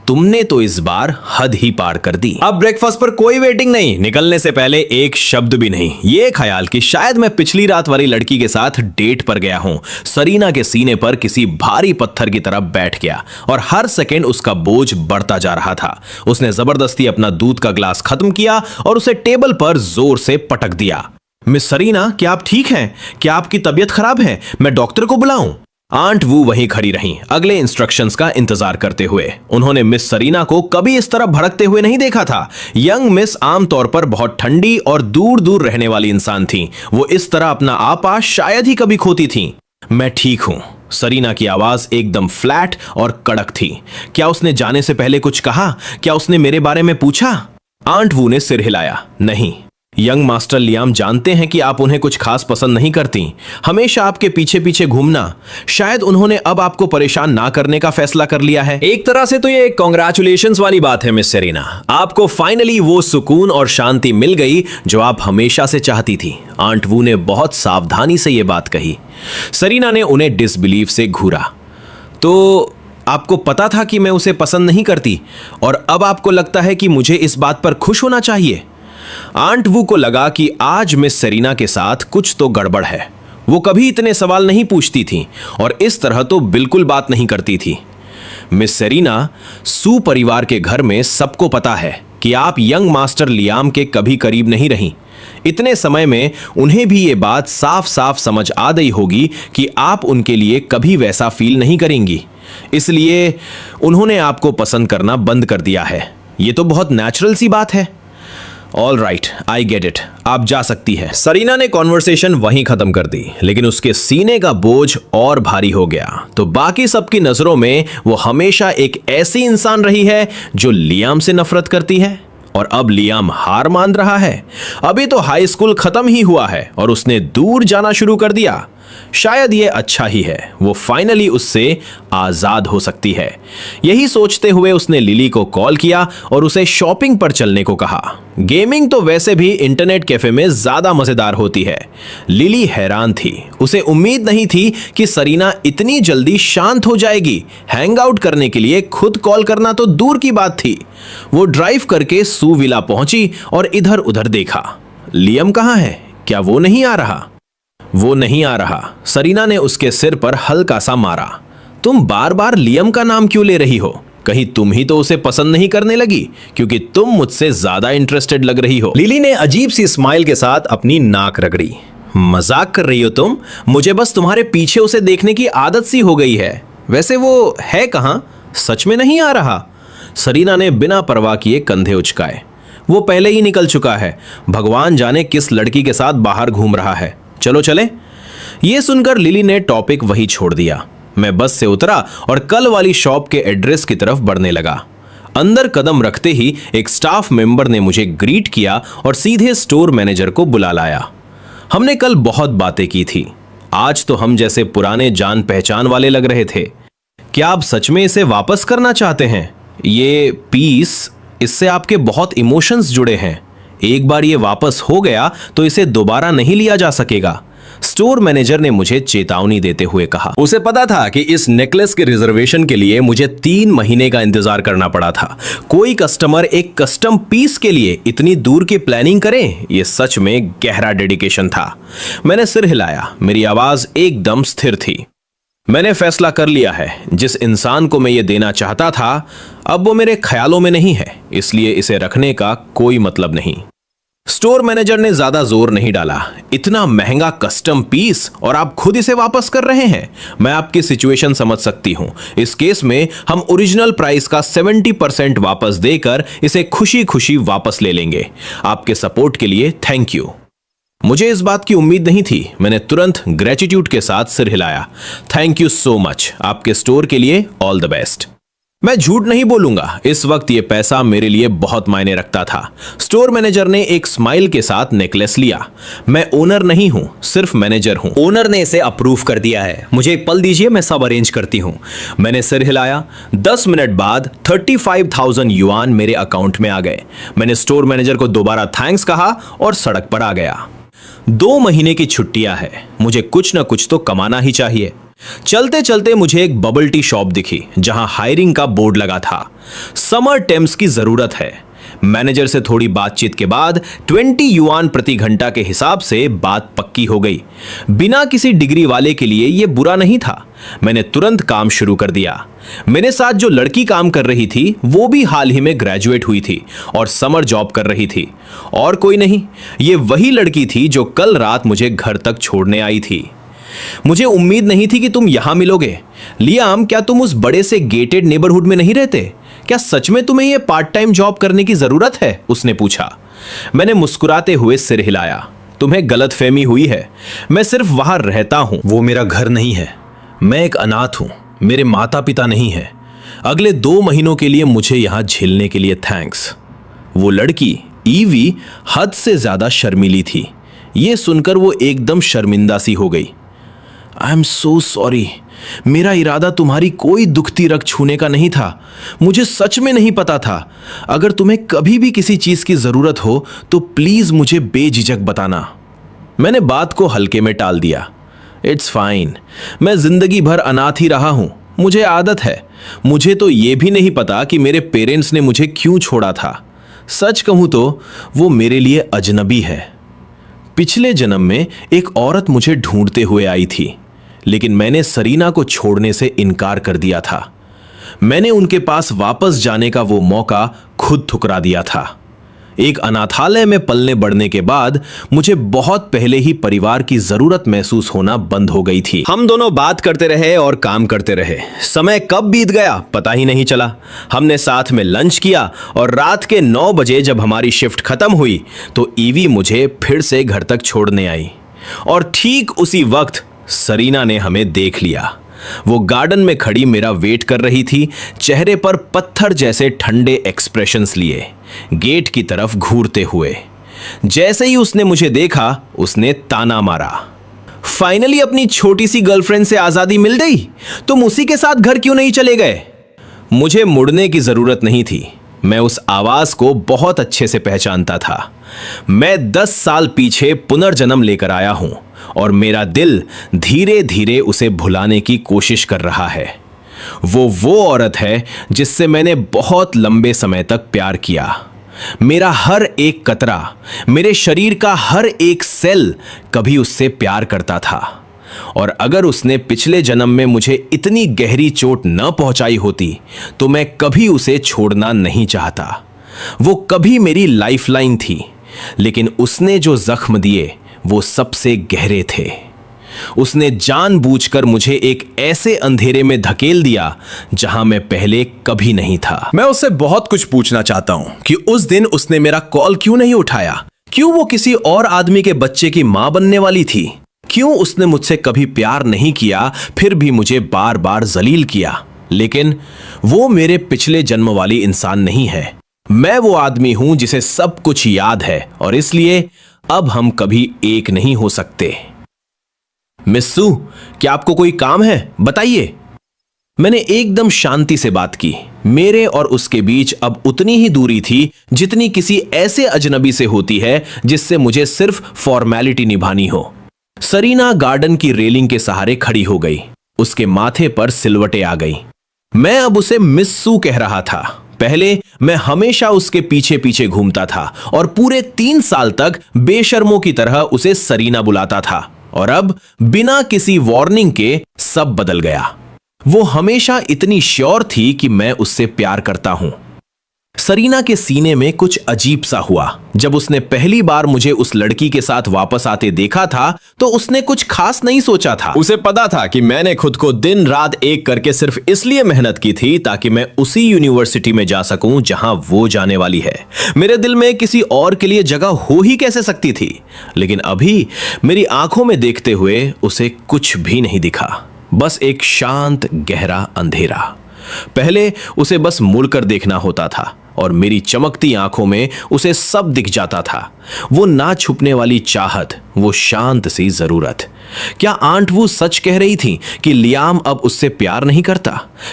तुमने तो इस बार हद ही पार कर दी। अब ब्रेकफास्ट पर कोई वेटिंग नहीं, निकलने से पहले एक शब्द भी नहीं। ये ख्याल कि शायद मैं पिछली रात वाली लड़की के साथ डेट पर गया हूं, सरीना के सीने पर किसी भारी पत्थर की तरह बैठ गया और हर सेकंड उसका बोझ बढ़ता जा रहा था। उसने जबरदस्ती अपना दूध का ग्लास खत्म किया और उसे टेबल पर जोर से पटक दिया। मिस सरीना, क्या आप ठीक हैं? क्या आपकी तबीयत खराब है? मैं डॉक्टर को बुलाऊं? आंट वू वहीं खड़ी रहीं, अगले इंस्ट्रक्शंस का इंतजार करते हुए। उन्होंने मिस सरीना को कभी इस तरह भड़कते हुए नहीं देखा था। यंग मिस आमतौर पर बहुत ठंडी और दूर दूर रहने वाली इंसान थीं। वो इस तरह अपना आपा शायद ही कभी खोती थीं। मैं ठीक हूं। सरीना की आवाज एकदम फ्लैट और कड़क थी। क्या उसने जाने से पहले कुछ कहा? क्या उसने मेरे बारे में पूछा? आंट वू ने सिर हिलाया। नहीं, यंग मास्टर लियाम जानते हैं कि आप उन्हें कुछ खास पसंद नहीं करती, हमेशा आपके पीछे पीछे घूमना। शायद उन्होंने अब आपको परेशान ना करने का फैसला कर लिया है। एक तरह से तो ये कांग्रेचुलेशंस वाली बात है मिस सरीना। आपको फाइनली वो सुकून और शांति मिल गई जो आप हमेशा से चाहती थी। आंट वू ने बहुत सावधानी से ये बात कही। सरीना ने उन्हें डिसबिलीफ से घूरा। तो आपको पता था कि मैं उसे पसंद नहीं करती और अब आपको लगता है कि मुझे इस बात पर खुश होना चाहिए? आंट वू को लगा कि आज मिस सरीना के साथ कुछ तो गड़बड़ है। वो कभी इतने सवाल नहीं पूछती थी और इस तरह तो बिल्कुल बात नहीं करती थी। मिस सरीना, सू परिवार के घर में सबको पता है कि आप यंग मास्टर लियाम के कभी करीब नहीं रहीं। इतने समय में उन्हें भी ये बात साफ साफ समझ आ गई होगी कि आप उनके लिए कभी वैसा फील नहीं करेंगी। इसलिए उन्होंने आपको पसंद करना बंद कर दिया है। ये तो बहुत नेचुरल सी बात है। All right, I get it, आप जा सकती है। सरीना ने कॉन्वर्सेशन वहीं खत्म कर दी, लेकिन उसके सीने का बोझ और भारी हो गया। तो बाकी सबकी नजरों में वो हमेशा एक ऐसी इंसान रही है जो लियाम से नफरत करती है, और अब लियाम हार मान रहा है। अभी तो हाई स्कूल खत्म ही हुआ है और उसने दूर जाना शुरू कर दिया। शायद ये अच्छा ही है, वो फाइनली उससे आजाद हो सकती है। यही सोचते हुए उसने लिली को कॉल किया और उसे शॉपिंग पर चलने को कहा। गेमिंग तो वैसे भी इंटरनेट कैफे में ज्यादा मजेदार होती है। लिली हैरान थी, उसे उम्मीद नहीं थी कि सरीना इतनी जल्दी शांत हो जाएगी। हैंग आउट करने के लिए खुद कॉल करना तो दूर की बात थी। वो ड्राइव करके सू विला पहुंची और इधर उधर देखा। लियम कहाँ है? क्या वो नहीं आ रहा? वो नहीं आ रहा। सरीना ने उसके सिर पर हल्का सा मारा। तुम बार बार लियम का नाम क्यों ले रही हो? कहीं तुम ही तो उसे पसंद नहीं करने लगी, क्योंकि तुम मुझसे ज्यादा इंटरेस्टेड लग रही हो। लिली ने अजीब सी स्माइल के साथ अपनी नाक रगड़ी। मजाक कर रही हो तुम? मुझे बस तुम्हारे पीछे उसे देखने की आदत सी हो गई है। वैसे वो है कहाँ? सच में नहीं आ रहा? सरीना ने बिना परवाह किए कंधे उचकाए। वो पहले ही निकल चुका है। भगवान जाने किस लड़की के साथ बाहर घूम रहा है। चलो चले। ये सुनकर लिली ने टॉपिक वही छोड़ दिया। मैं बस से उतरा और कल वाली शॉप के एड्रेस की तरफ बढ़ने लगा। अंदर कदम रखते ही एक स्टाफ मेंबर ने मुझे ग्रीट किया और सीधे स्टोर मैनेजर को बुला लाया। हमने कल बहुत बातें की थी। आज तो हम जैसे पुराने जान पहचान वाले लग रहे थे। क्या आप सच में इसे वापस करना चाहते हैं? ये पीस, इससे आपके बहुत इमोशंस जुड़े हैं। एक बार ये वापस हो गया तो इसे दोबारा नहीं लिया जा सकेगा। स्टोर मैनेजर ने मुझे चेतावनी देते हुए कहा। उसे पता था कि इस नेकलेस के रिजर्वेशन के लिए मुझे 3 महीने का इंतजार करना पड़ा था। कोई कस्टमर एक कस्टम पीस के लिए इतनी दूर की प्लानिंग करे, ये सच में गहरा डेडिकेशन था। मैंने सिर हिलाया। मेरी आवाज एकदम स्थिर थी। मैंने फैसला कर लिया है। जिस इंसान को मैं ये देना चाहता था, अब वो मेरे ख्यालों में नहीं है, इसलिए इसे रखने का कोई मतलब नहीं। स्टोर मैनेजर ने ज्यादा जोर नहीं डाला। इतना महंगा कस्टम पीस और आप खुद इसे वापस कर रहे हैं? मैं आपकी सिचुएशन समझ सकती हूं। इस केस में हम ओरिजिनल प्राइस का 70% वापस देकर इसे खुशी खुशी वापस ले लेंगे। आपके सपोर्ट के लिए थैंक यू। मुझे इस बात की उम्मीद नहीं थी। मैंने तुरंत ग्रेटिट्यूड के साथ सिर हिलाया। Thank you so much. आपके स्टोर के लिए ऑल द बेस्ट। मैं झूठ नहीं बोलूंगा, इस वक्त ये पैसा मेरे लिए बहुत मायने रखता था। स्टोर मैनेजर ने एक स्माइल के साथ नेकलेस लिया। मैं ओनर नहीं हूं, सिर्फ मैनेजर हूं। ओनर ने इसे अप्रूव कर दिया है। मुझे एक पल दीजिए, मैं सब अरेंज करती हूं। मैंने सिर हिलाया। 10 मिनट बाद 35,000 युआन मेरे अकाउंट में आ गए। मैंने स्टोर मैनेजर को दोबारा थैंक्स कहा और सड़क पर आ गया। 2 महीने की छुट्टियां है, मुझे कुछ ना कुछ तो कमाना ही चाहिए। चलते चलते मुझे एक बबल टी शॉप दिखी जहां हायरिंग का बोर्ड लगा था। समर टेम्स की जरूरत है। मैनेजर से थोड़ी बातचीत के बाद 20 युआन प्रति घंटा के हिसाब से बात पक्की हो गई। बिना किसी डिग्री वाले के लिए यह बुरा नहीं था। मैंने तुरंत काम शुरू कर दिया। मेरे साथ जो लड़की काम कर रही थी वो भी हाल ही में ग्रेजुएट हुई थी और समर जॉब कर रही थी। और कोई नहीं, ये वही लड़की थी जो कल रात मुझे घर तक छोड़ने आई थी। मुझे उम्मीद नहीं थी कि तुम यहां मिलोगे। लियाम, क्या तुम उस बड़े से गेटेड नेबरहुड में नहीं रहते? क्या सच में तुम्हें यह पार्ट टाइम जॉब करने की जरूरत है? उसने पूछा। मैंने मुस्कुराते हुए सिर हिलाया। तुम्हें गलतफहमी हुई है, मैं सिर्फ वहां रहता हूं। वो मेरा घर नहीं है। मैं एक अनाथ हूं, मेरे माता पिता नहीं है। अगले 2 महीनों के लिए मुझे यहां झेलने के लिए थैंक्स। वो लड़की ईवी हद से ज्यादा शर्मीली थी। यह सुनकर वो एकदम शर्मिंदा सी हो गई। आई एम सो सॉरी, मेरा इरादा तुम्हारी कोई दुखती रग छूने का नहीं था। मुझे सच में नहीं पता था। अगर तुम्हें कभी भी किसी चीज की जरूरत हो तो प्लीज मुझे बेझिझक बताना। मैंने बात को हल्के में टाल दिया। इट्स फाइन, मैं जिंदगी भर अनाथ ही रहा हूं, मुझे आदत है। मुझे तो यह भी नहीं पता कि मेरे पेरेंट्स ने मुझे क्यों छोड़ा था। सच कहूं तो वो मेरे लिए अजनबी है। पिछले जन्म में एक औरत मुझे ढूंढते हुए आई थी, लेकिन मैंने सरीना को छोड़ने से इनकार कर दिया था। मैंने उनके पास वापस जाने का वो मौका खुद ठुकरा दिया था। एक अनाथालय में पलने बढ़ने के बाद मुझे बहुत पहले ही परिवार की जरूरत महसूस होना बंद हो गई थी। हम दोनों बात करते रहे और काम करते रहे। समय कब बीत गया पता ही नहीं चला। हमने साथ में लंच किया और रात के 9 बजे जब हमारी शिफ्ट खत्म हुई तो ईवी मुझे फिर से घर तक छोड़ने आई। और ठीक उसी वक्त सरीना ने हमें देख लिया। वो गार्डन में खड़ी मेरा वेट कर रही थी, चेहरे पर पत्थर जैसे ठंडे एक्सप्रेशंस लिए, गेट की तरफ घूरते हुए। जैसे ही उसने मुझे देखा उसने ताना मारा, फाइनली अपनी छोटी सी गर्लफ्रेंड से आजादी मिल गई। तुम उसी के साथ घर क्यों नहीं चले गए? मुझे मुड़ने की जरूरत नहीं थी। मैं उस आवाज को बहुत अच्छे से पहचानता था। मैं 10 साल पीछे पुनर्जन्म लेकर आया हूं और मेरा दिल धीरे धीरे उसे भुलाने की कोशिश कर रहा है। वो औरत है जिससे मैंने बहुत लंबे समय तक प्यार किया। मेरा हर एक कतरा, मेरे शरीर का हर एक सेल कभी उससे प्यार करता था। और अगर उसने पिछले जन्म में मुझे इतनी गहरी चोट न पहुंचाई होती तो मैं कभी उसे छोड़ना नहीं चाहता। वो कभी मेरी लाइफलाइन थी, लेकिन उसने जो जख्म दिए वो सबसे गहरे थे। उसने जानबूझकर मुझे एक ऐसे अंधेरे में धकेल दिया जहां मैं पहले कभी नहीं था। मैं उससे बहुत कुछ पूछना चाहता हूं कि उस दिन उसने मेरा कॉल क्यों नहीं उठाया? क्यों वो किसी और आदमी के बच्चे की मां बनने वाली थी? क्यों उसने मुझसे कभी प्यार नहीं किया, फिर भी मुझे बार बार जलील किया? लेकिन वो मेरे पिछले जन्म वाली इंसान नहीं है। मैं वो आदमी हूं जिसे सब कुछ याद है और इसलिए अब हम कभी एक नहीं हो सकते। मिस्सू, क्या आपको कोई काम है? बताइए। मैंने एकदम शांति से बात की। मेरे और उसके बीच अब उतनी ही दूरी थी जितनी किसी ऐसे अजनबी से होती है जिससे मुझे सिर्फ फॉर्मेलिटी निभानी हो। सरीना गार्डन की रेलिंग के सहारे खड़ी हो गई। उसके माथे पर सिलवटें आ गई। मैं अब उसे मिस्सू कह रहा था। पहले मैं हमेशा उसके पीछे पीछे घूमता था और पूरे 3 साल तक बेशर्मों की तरह उसे सरीना बुलाता था। और अब बिना किसी वार्निंग के सब बदल गया। वो हमेशा इतनी श्योर थी कि मैं उससे प्यार करता हूं। सरीना के सीने में कुछ अजीब सा हुआ। जब उसने पहली बार मुझे उस लड़की के साथ वापस आते देखा था तो उसने कुछ खास नहीं सोचा था। उसे पता था कि मैंने खुद को दिन रात एक करके सिर्फ इसलिए मेहनत की थी ताकि मैं उसी यूनिवर्सिटी में जा सकूं जहां वो जाने वाली है। मेरे दिल में किसी और के लिए जगह हो ही कैसे सकती थी? लेकिन अभी मेरी आंखों में देखते हुए उसे कुछ भी नहीं दिखा, बस एक शांत गहरा अंधेरा। पहले उसे बस मुड़कर देखना होता था और मेरी चमकती आंखों में उसे सब दिख जाता था। वो ना छुपने वाली चाहत, वो शांत सी जरूरत। क्या आंट वो सच कह रही थी कि लियाम अब उससे प्यार नहीं करता,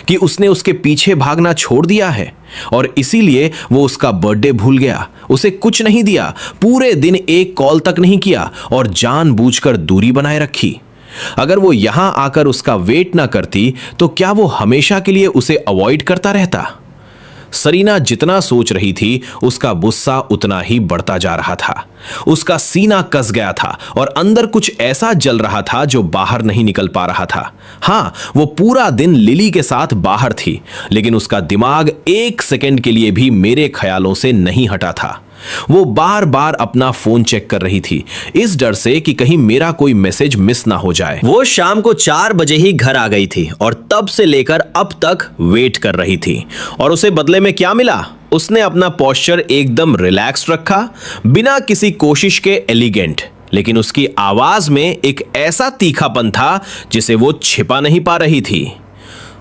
कि उसने उसके पीछे भागना छोड़ दिया है और इसीलिए वो उसका बर्थडे भूल गया, उसे कुछ नहीं दिया, पूरे दिन एक कॉल तक नहीं किया और जानबूझकर दूरी बनाए रखी? अगर वो यहां आकर उसका वेट ना करती तो क्या वो हमेशा के लिए उसे अवॉइड करता रहता? सरीना जितना सोच रही थी उसका गुस्सा उतना ही बढ़ता जा रहा था। उसका सीना कस गया था और अंदर कुछ ऐसा जल रहा था जो बाहर नहीं निकल पा रहा था। हाँ, वो पूरा दिन लिली के साथ बाहर थी, लेकिन उसका दिमाग 1 सेकंड के लिए भी मेरे ख्यालों से नहीं हटा था। वो बार बार अपना फोन चेक कर रही थी, इस डर से कि कहीं मेरा कोई मैसेज मिस ना हो जाए। वो शाम को 4 बजे ही घर आ गई थी और तब से लेकर अब तक वेट कर रही थी। और उसे बदले में क्या मिला? उसने अपना पोस्चर एकदम रिलैक्स रखा, बिना किसी कोशिश के एलिगेंट, लेकिन उसकी आवाज में एक ऐसा तीखापन था जिसे वो छिपा नहीं पा रही थी।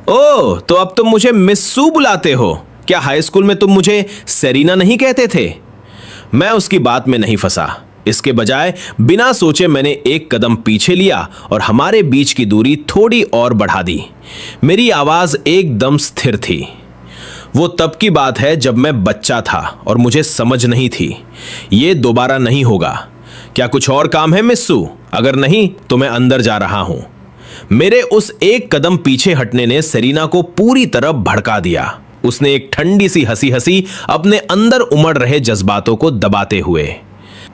ओह, तो अब तुम मुझे मिस्सू बुलाते हो? क्या हाई स्कूल में तुम मुझे सेरीना नहीं कहते थे? मैं उसकी बात में नहीं फंसा। इसके बजाय बिना सोचे मैंने एक कदम पीछे लिया और हमारे बीच की दूरी थोड़ी और बढ़ा दी। मेरी आवाज एकदम स्थिर थी। वो तब की बात है जब मैं बच्चा था और मुझे समझ नहीं थी। ये दोबारा नहीं होगा। क्या कुछ और काम है मिस्सू? अगर नहीं तो मैं अंदर जा रहा हूं। मेरे उस एक कदम पीछे हटने ने सेरीना को पूरी तरह भड़का दिया। उसने एक ठंडी सी हंसी हंसी, अपने अंदर उमड़ रहे जज्बातों को दबाते हुए।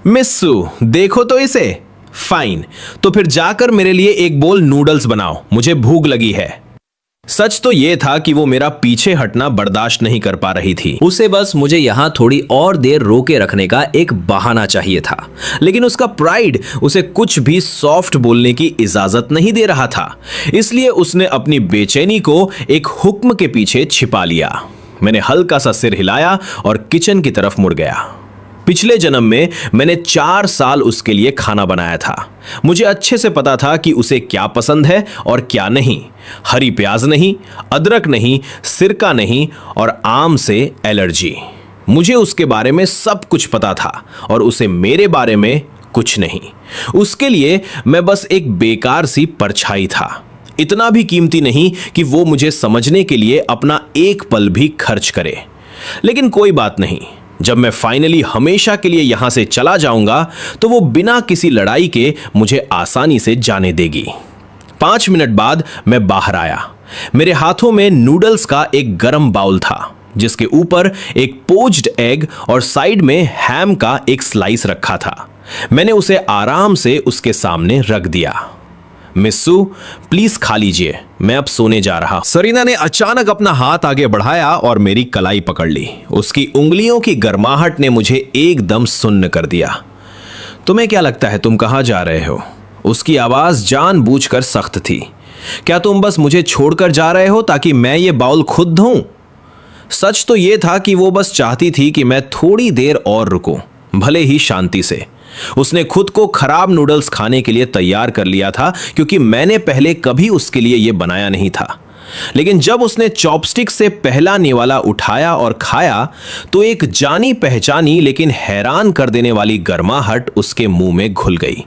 मिस्सू, देखो तो इसे। फाइन, तो फिर जाकर मेरे लिए एक बोल नूडल्स बनाओ, मुझे भूख लगी है। सच तो यह था कि वो मेरा पीछे हटना बर्दाश्त नहीं कर पा रही थी। उसे बस मुझे यहां थोड़ी और देर रोके रखने का एक बहाना चाहिए था, लेकिन उसका प्राइड उसे कुछ भी सॉफ्ट बोलने की इजाजत नहीं दे रहा था। इसलिए उसने अपनी बेचैनी को एक हुक्म के पीछे छिपा लिया। मैंने हल्का सा सिर हिलाया और किचन की तरफ मुड़ गया। पिछले जन्म में मैंने 4 साल उसके लिए खाना बनाया था। मुझे अच्छे से पता था कि उसे क्या पसंद है और क्या नहीं। हरी प्याज नहीं, अदरक नहीं, सिरका नहीं और आम से एलर्जी। मुझे उसके बारे में सब कुछ पता था और उसे मेरे बारे में कुछ नहीं। उसके लिए मैं बस एक बेकार सी परछाई था, इतना भी कीमती नहीं कि वो मुझे समझने के लिए अपना एक पल भी खर्च करे। लेकिन कोई बात नहीं, जब मैं फाइनली हमेशा के लिए यहां से चला जाऊंगा तो वो बिना किसी लड़ाई के मुझे आसानी से जाने देगी। 5 मिनट बाद मैं बाहर आया। मेरे हाथों में नूडल्स का एक गरम बाउल था, जिसके ऊपर एक पोच्ड एग और साइड में हैम का एक स्लाइस रखा था। मैंने उसे आराम से उसके सामने रख दिया। मिस्सू, प्लीज खा लीजिए, मैं अब सोने जा रहा हूं। सरीना ने अचानक अपना हाथ आगे बढ़ाया और मेरी कलाई पकड़ ली। उसकी उंगलियों की गर्माहट ने मुझे एकदम सुन्न कर दिया। तुम्हें क्या लगता है तुम कहां जा रहे हो? उसकी आवाज जानबूझकर सख्त थी। क्या तुम बस मुझे छोड़कर जा रहे हो ताकि मैं ये बाउल खुद धोऊं? सच तो यह था कि वो बस चाहती थी कि मैं थोड़ी देर और रुकूं, भले ही शांति से। उसने खुद को खराब नूडल्स खाने के लिए तैयार कर लिया था, क्योंकि मैंने पहले कभी उसके लिए यह बनाया नहीं था। लेकिन जब उसने चॉपस्टिक से पहला निवाला उठाया और खाया तो एक जानी पहचानी लेकिन हैरान कर देने वाली गर्माहट उसके मुंह में घुल गई।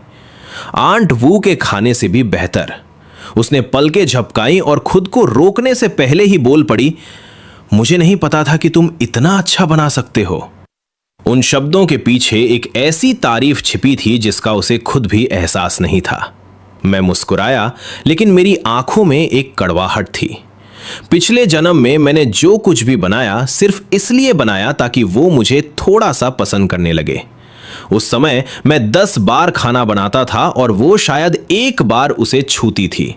आंट वू के खाने से भी बेहतर। उसने पलकें झपकाई और खुद को रोकने से पहले ही बोल पड़ी, मुझे नहीं पता था कि तुम इतना अच्छा बना सकते हो। उन शब्दों के पीछे एक ऐसी तारीफ छिपी थी जिसका उसे खुद भी एहसास नहीं था। मैं मुस्कुराया, लेकिन मेरी आंखों में एक कड़वाहट थी। पिछले जन्म में मैंने जो कुछ भी बनाया सिर्फ इसलिए बनाया ताकि वो मुझे थोड़ा सा पसंद करने लगे। उस समय मैं 10 बार खाना बनाता था और वो शायद 1 बार उसे छूती थी।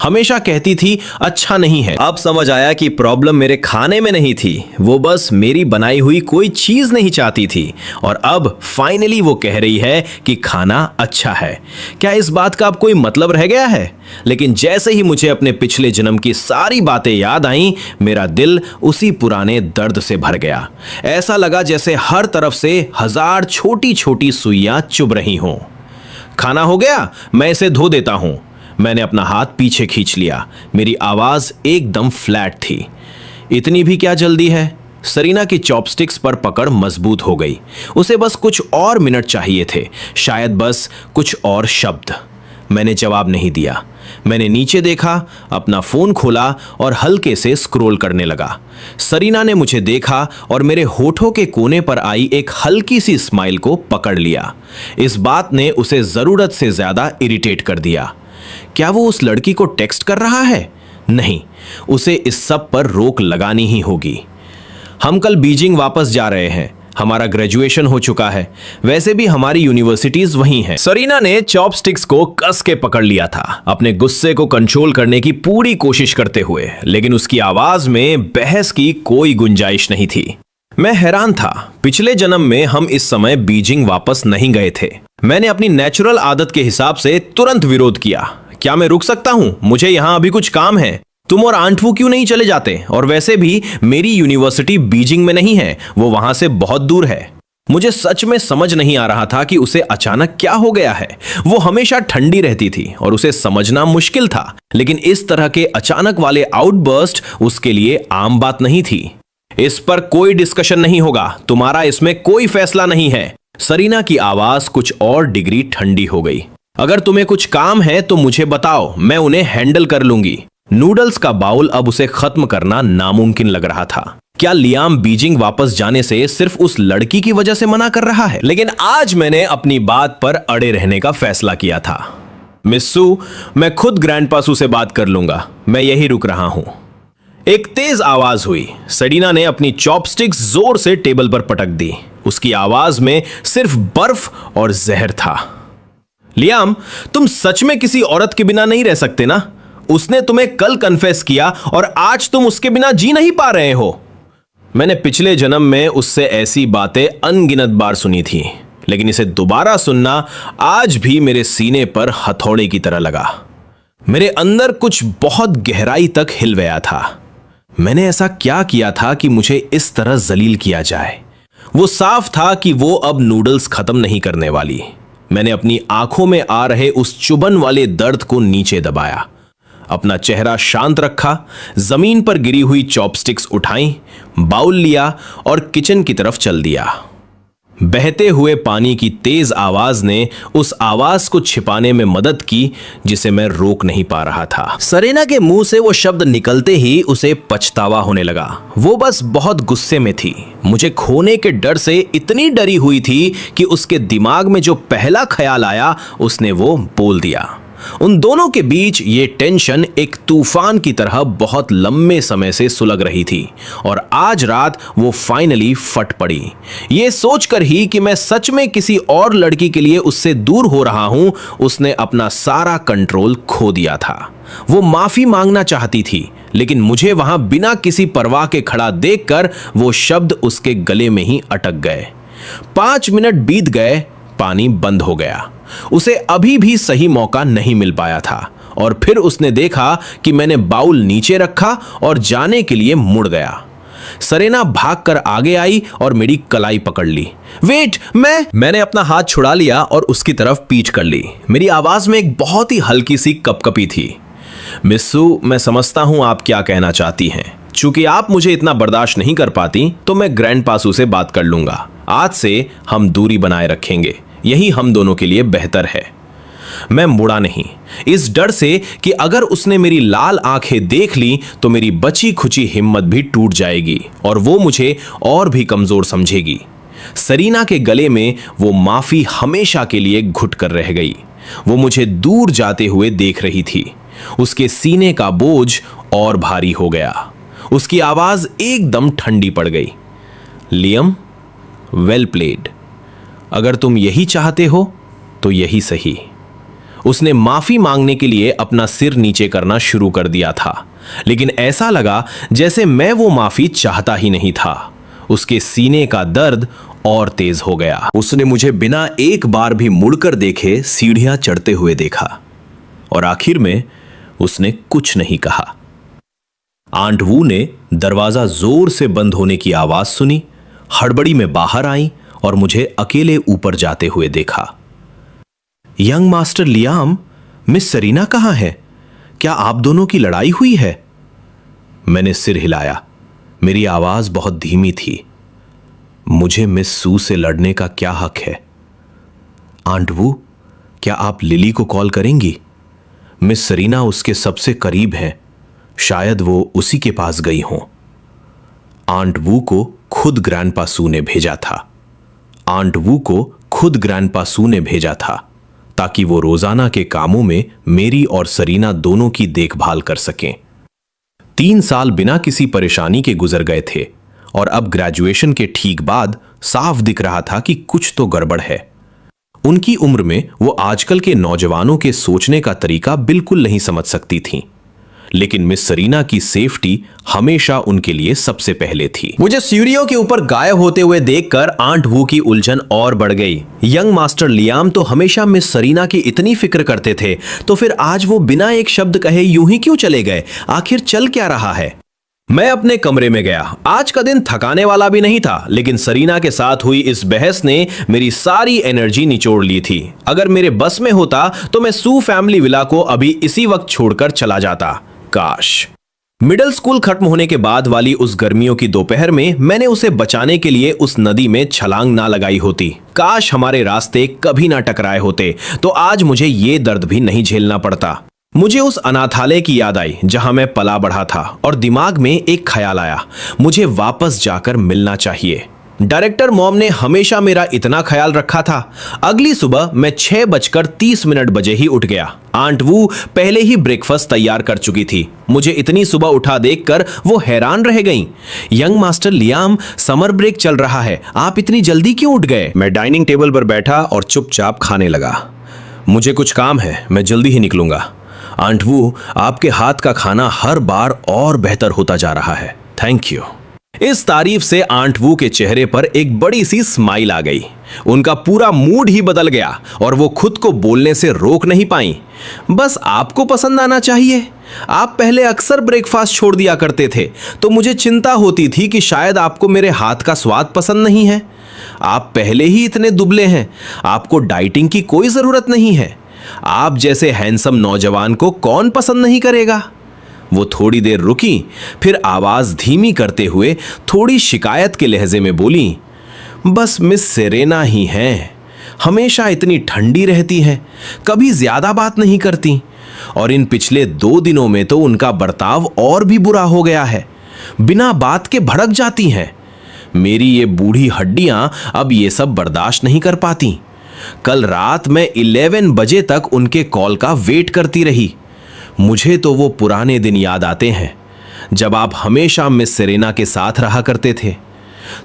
हमेशा कहती थी अच्छा नहीं है। अब समझ आया कि प्रॉब्लम मेरे खाने में नहीं थी, वो बस मेरी बनाई हुई कोई चीज नहीं चाहती थी। और अब फाइनली वो कह रही है कि खाना अच्छा है। क्या इस बात का अब कोई मतलब रह गया है? लेकिन जैसे ही मुझे अपने पिछले जन्म की सारी बातें याद आईं, मेरा दिल उसी पुराने दर्द से भर गया। ऐसा लगा जैसे हर तरफ से 1000 छोटी छोटी सुइयां चुभ रही हों। खाना हो गया, मैं इसे धो देता हूं। मैंने अपना हाथ पीछे खींच लिया। मेरी आवाज एकदम फ्लैट थी। इतनी भी क्या जल्दी है? सरीना की चॉपस्टिक्स पर पकड़ मजबूत हो गई। उसे बस कुछ और मिनट चाहिए थे, शायद बस कुछ और शब्द। मैंने जवाब नहीं दिया। मैंने नीचे देखा, अपना फोन खोला और हल्के से स्क्रॉल करने लगा। सरीना ने मुझे देखा और मेरे होठों के कोने पर आई एक हल्की सी स्माइल को पकड़ लिया। इस बात ने उसे जरूरत से ज्यादा इरिटेट कर दिया। क्या वो उस लड़की को टेक्स्ट कर रहा है? नहीं, उसे इस सब पर रोक लगानी ही होगी। हम कल बीजिंग वापस जा रहे हैं। हमारा ग्रेजुएशन हो चुका है। वैसे भी हमारी यूनिवर्सिटीज वहीं हैं। सरीना ने चॉपस्टिक्स को कस के पकड़ लिया था, अपने गुस्से को कंट्रोल करने की पूरी कोशिश करते हुए, लेकिन उसकी आवाज में बहस की कोई गुंजाइश नहीं थी। मैं हैरान था। पिछले जन्म में हम इस समय बीजिंग वापस नहीं गए थे। मैंने अपनी नेचुरल आदत के हिसाब से तुरंत विरोध किया। क्या मैं रुक सकता हूं? मुझे यहां अभी कुछ काम है। तुम और आंट वू क्यों नहीं चले जाते? और वैसे भी मेरी यूनिवर्सिटी बीजिंग में नहीं है, वो वहां से बहुत दूर है। मुझे सच में समझ नहीं आ रहा था कि उसे अचानक क्या हो गया है। वो हमेशा ठंडी रहती थी और उसे समझना मुश्किल था, लेकिन इस तरह के अचानक वाले आउटबर्स्ट उसके लिए आम बात नहीं थी। इस पर कोई डिस्कशन नहीं होगा, तुम्हारा इसमें कोई फैसला नहीं है। सरीना की आवाज कुछ और डिग्री ठंडी हो गई। अगर तुम्हें कुछ काम है तो मुझे बताओ, मैं उन्हें हैंडल कर लूंगी। नूडल्स का बाउल अब उसे खत्म करना नामुमकिन लग रहा था। क्या लियाम बीजिंग वापस जाने से सिर्फ उस लड़की की वजह से मना कर रहा है? लेकिन आज मैंने अपनी बात पर अड़े रहने का फैसला किया था। मिस्सू, मैं खुद ग्रैंडपासू से बात कर लूंगा, मैं यही रुक रहा हूं। एक तेज आवाज हुई। सरीना ने अपनी चॉपस्टिक्स जोर से टेबल पर पटक दी। उसकी आवाज में सिर्फ बर्फ और जहर था। लियाम, तुम सच में किसी औरत के बिना नहीं रह सकते ना? उसने तुम्हें कल कन्फेस किया और आज तुम उसके बिना जी नहीं पा रहे हो। मैंने पिछले जन्म में उससे ऐसी बातें अनगिनत बार सुनी थी, लेकिन इसे दोबारा सुनना आज भी मेरे सीने पर हथौड़े की तरह लगा। मेरे अंदर कुछ बहुत गहराई तक हिल गया था। मैंने ऐसा क्या किया था कि मुझे इस तरह जलील किया जाए? वो साफ था कि वो अब नूडल्स खत्म नहीं करने वाली। मैंने अपनी आंखों में आ रहे उस चुभन वाले दर्द को नीचे दबाया, अपना चेहरा शांत रखा, जमीन पर गिरी हुई चॉपस्टिक्स उठाई, बाउल लिया और किचन की तरफ चल दिया। बहते हुए पानी की तेज आवाज ने उस आवाज को छिपाने में मदद की जिसे मैं रोक नहीं पा रहा था। सरीना के मुंह से वो शब्द निकलते ही उसे पछतावा होने लगा। वो बस बहुत गुस्से में थी। मुझे खोने के डर से इतनी डरी हुई थी कि उसके दिमाग में जो पहला ख्याल आया उसने वो बोल दिया। उन दोनों के बीच ये टेंशन एक तूफान की तरह बहुत लंबे समय से सुलग रही थी और आज रात वो फाइनली फट पड़ी। ये सोचकर ही कि मैं सच में किसी और लड़की के लिए उससे दूर हो रहा हूं, उसने अपना सारा कंट्रोल खो दिया था। वो माफी मांगना चाहती थी, लेकिन मुझे वहां बिना किसी परवाह के खड़ा देखकर वो शब्द उसके गले में ही अटक गए। 5 मिनट बीत गए, पानी बंद हो गया। उसे अभी भी सही मौका नहीं मिल पाया था और फिर उसने देखा कि मैंने बाउल नीचे रखा और जाने के लिए मुड़ गया। सरीना भागकर आगे आई और मेरी कलाई पकड़ ली। वेट, मैंने अपना हाथ छुड़ा लिया और उसकी तरफ पीठ कर ली। मेरी आवाज में एक बहुत ही हल्की सी कपकपी थी। मिस्सू, मैं समझता हूं आप क्या कहना चाहती हैं। चूंकि आप मुझे इतना बर्दाश्त नहीं कर पाती तो मैं ग्रैंडपासू से बात कर लूंगा। आज से हम दूरी बनाए रखेंगे, यही हम दोनों के लिए बेहतर है। मैं मुड़ा नहीं, इस डर से कि अगर उसने मेरी लाल आंखें देख ली तो मेरी बची खुची हिम्मत भी टूट जाएगी और वो मुझे और भी कमजोर समझेगी। सरीना के गले में वो माफी हमेशा के लिए घुट कर रह गई। वो मुझे दूर जाते हुए देख रही थी। उसके सीने का बोझ और भारी हो गया। उसकी आवाज एकदम ठंडी पड़ गई। Liam, well played. अगर तुम यही चाहते हो तो यही सही। उसने माफी मांगने के लिए अपना सिर नीचे करना शुरू कर दिया था, लेकिन ऐसा लगा जैसे मैं वो माफी चाहता ही नहीं था। उसके सीने का दर्द और तेज हो गया। उसने मुझे बिना एक बार भी मुड़कर देखे सीढ़ियां चढ़ते हुए देखा और आखिर में उसने कुछ नहीं कहा। आंट वू ने दरवाजा जोर से बंद होने की आवाज सुनी, हड़बड़ी में बाहर आई और मुझे अकेले ऊपर जाते हुए देखा। Young master Liam, miss Serena कहां है? क्या आप दोनों की लड़ाई हुई है? मैंने सिर हिलाया। मेरी आवाज बहुत धीमी थी। मुझे मिस सू से लड़ने का क्या हक है? आंट वू, क्या आप लिली को कॉल करेंगी? मिस सरीना उसके सबसे करीब हैं। शायद वो उसी के पास गई हों। आंट वू को खुद ग्रैंडपा सू ने भेजा था। आंट वू को खुद ग्रैंडपा सू ने भेजा था ताकि वो रोजाना के कामों में मेरी और सरीना दोनों की देखभाल कर सकें। 3 साल बिना किसी परेशानी के गुजर गए थे और अब ग्रेजुएशन के ठीक बाद साफ दिख रहा था कि कुछ तो गड़बड़ है। उनकी उम्र में वो आजकल के नौजवानों के सोचने का तरीका बिल्कुल नहीं समझ सकती थीं। लेकिन मिस सरीना की सेफ्टी हमेशा उनके लिए सबसे पहले थी। मुझे सीढ़ियों के ऊपर गायब होते हुए देखकर आंट वू की उलझन और बढ़ गई। यंग मास्टर लियाम तो हमेशा मिस सरीना की इतनी फिक्र करते थे, तो फिर आज वो बिना एक शब्द कहे यूं ही क्यों चले गए? आखिर चल क्या रहा है? मैं अपने कमरे में गया। आज का दिन थकाने वाला भी नहीं था, लेकिन सरीना के साथ हुई इस बहस ने मेरी सारी एनर्जी निचोड़ ली थी। अगर मेरे बस में होता तो मैं सू फैमिली विला को अभी इसी वक्त छोड़कर चला जाता। काश मिडिल स्कूल खत्म होने के बाद वाली उस गर्मियों की दोपहर में मैंने उसे बचाने के लिए उस नदी में छलांग ना लगाई होती। काश हमारे रास्ते कभी ना टकराए होते तो आज मुझे ये दर्द भी नहीं झेलना पड़ता। मुझे उस अनाथालय की याद आई जहां मैं पला बढ़ा था और दिमाग में एक ख्याल आया, मुझे वापस जाकर मिलना चाहिए। डायरेक्टर मॉम ने हमेशा मेरा इतना ख्याल रखा था। अगली सुबह मैं 6:30 बजे ही उठ गया। आंट वू पहले ही ब्रेकफास्ट तैयार कर चुकी थी। मुझे इतनी सुबह उठा देखकर वो हैरान रह गईं। Young master Liam, summer break चल रहा है, आप इतनी जल्दी क्यों उठ गए? मैं डाइनिंग टेबल पर बैठा और चुपचाप खाने लगा। मुझे कुछ काम है, मैं जल्दी ही निकलूंगा। आंट वू, आपके हाथ का खाना हर बार और बेहतर होता जा रहा है। Thank you. इस तारीफ से आंट वू के चेहरे पर एक बड़ी सी स्माइल आ गई। उनका पूरा मूड ही बदल गया और वो खुद को बोलने से रोक नहीं पाई। बस आपको पसंद आना चाहिए। आप पहले अक्सर ब्रेकफास्ट छोड़ दिया करते थे, तो मुझे चिंता होती थी कि शायद आपको मेरे हाथ का स्वाद पसंद नहीं है। आप पहले ही इतने दुबले हैं, आपको डाइटिंग की कोई जरूरत नहीं है। आप जैसे हैंडसम नौजवान को कौन पसंद नहीं करेगा? वो थोड़ी देर रुकी, फिर आवाज धीमी करते हुए थोड़ी शिकायत के लहजे में बोली, बस मिस सेरेना ही हैं। हमेशा इतनी ठंडी रहती हैं, कभी ज्यादा बात नहीं करती, और इन पिछले 2 दिनों में तो उनका बर्ताव और भी बुरा हो गया है। बिना बात के भड़क जाती हैं। मेरी ये बूढ़ी हड्डियां अब ये सब बर्दाश्त नहीं कर पाती। कल रात मैं 11 बजे तक उनके कॉल का वेट करती रही। मुझे तो वो पुराने दिन याद आते हैं जब आप हमेशा मिस सेरेना के साथ रहा करते थे।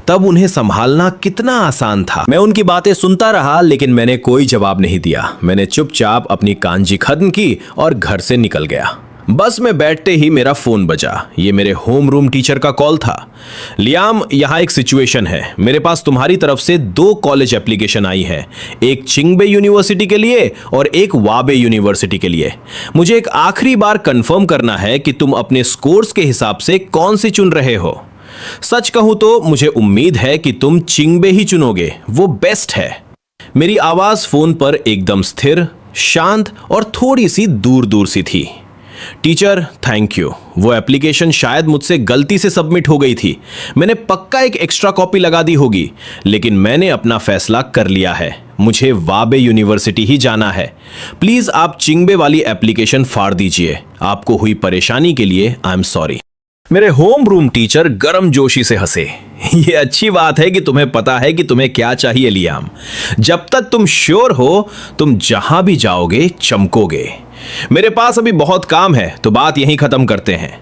तब उन्हें संभालना कितना आसान था। मैं उनकी बातें सुनता रहा, लेकिन मैंने कोई जवाब नहीं दिया। मैंने चुपचाप अपनी कांजी खत्म की और घर से निकल गया। बस में बैठते ही मेरा फोन बजा। ये मेरे होम रूम टीचर का कॉल था। लियाम, यहाँ एक सिचुएशन है। मेरे पास तुम्हारी तरफ से 2 कॉलेज एप्लीकेशन आई है, एक चिंगबे यूनिवर्सिटी के लिए और एक वाबे यूनिवर्सिटी के लिए। मुझे एक आखिरी बार कंफर्म करना है कि तुम अपने स्कोर्स के हिसाब से कौन सी चुन रहे हो। सच कहूं तो मुझे उम्मीद है कि तुम चिंगबे ही चुनोगे, वो बेस्ट है। मेरी आवाज फोन पर एकदम स्थिर, शांत और थोड़ी सी दूर दूर सी थी। Teacher, thank you. वो एप्लीकेशन शायद मुझसे गलती से सबमिट हो गई थी। मैंने पक्का एक एक्स्ट्रा कॉपी लगा दी होगी, लेकिन मैंने अपना फैसला कर लिया है। मुझे वाबे यूनिवर्सिटी ही जाना है। प्लीज आप चिंगबे वाली एप्लीकेशन फाड़ दीजिए। आपको हुई परेशानी के लिए आई एम सॉरी। मेरे होम रूम टीचर गर्मजोशी से हंसे। ये अच्छी बात है कि तुम्हें पता है कि तुम्हें क्या चाहिए लियाम। जब तक तुम श्योर हो, तुम जहां भी जाओगे चमकोगे। मेरे पास अभी बहुत काम है, तो बात यहीं खत्म करते हैं।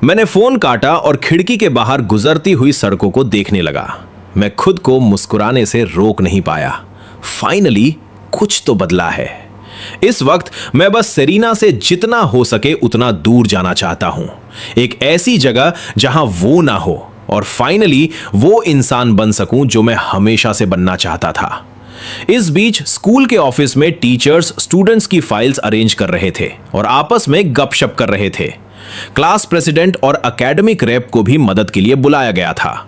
मैंने फोन काटा और खिड़की के बाहर गुजरती हुई सड़कों को देखने लगा। मैं खुद को मुस्कुराने से रोक नहीं पाया। फाइनली कुछ तो बदला है। इस वक्त मैं बस सेरीना से जितना हो सके उतना दूर जाना चाहता हूं। एक ऐसी जगह जहां वो ना हो, और फाइनली वो इंसान बन सकूं जो मैं हमेशा से बनना चाहता था। इस बीच स्कूल के ऑफिस में टीचर्स स्टूडेंट्स की फाइल्स अरेंज कर रहे थे और आपस में गपशप कर रहे थे। क्लास प्रेसिडेंट और एकेडमिक रेप को भी मदद के लिए बुलाया गया था।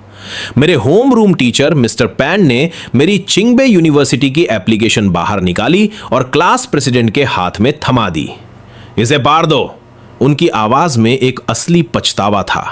मेरे home room teacher mister pan ने मेरी चिंगबे यूनिवर्सिटी की एप्लीकेशन बाहर निकाली और क्लास प्रेसिडेंट के हाथ में थमा दी। इसे बाहर दो। उनकी आवाज में एक असली पछतावा था।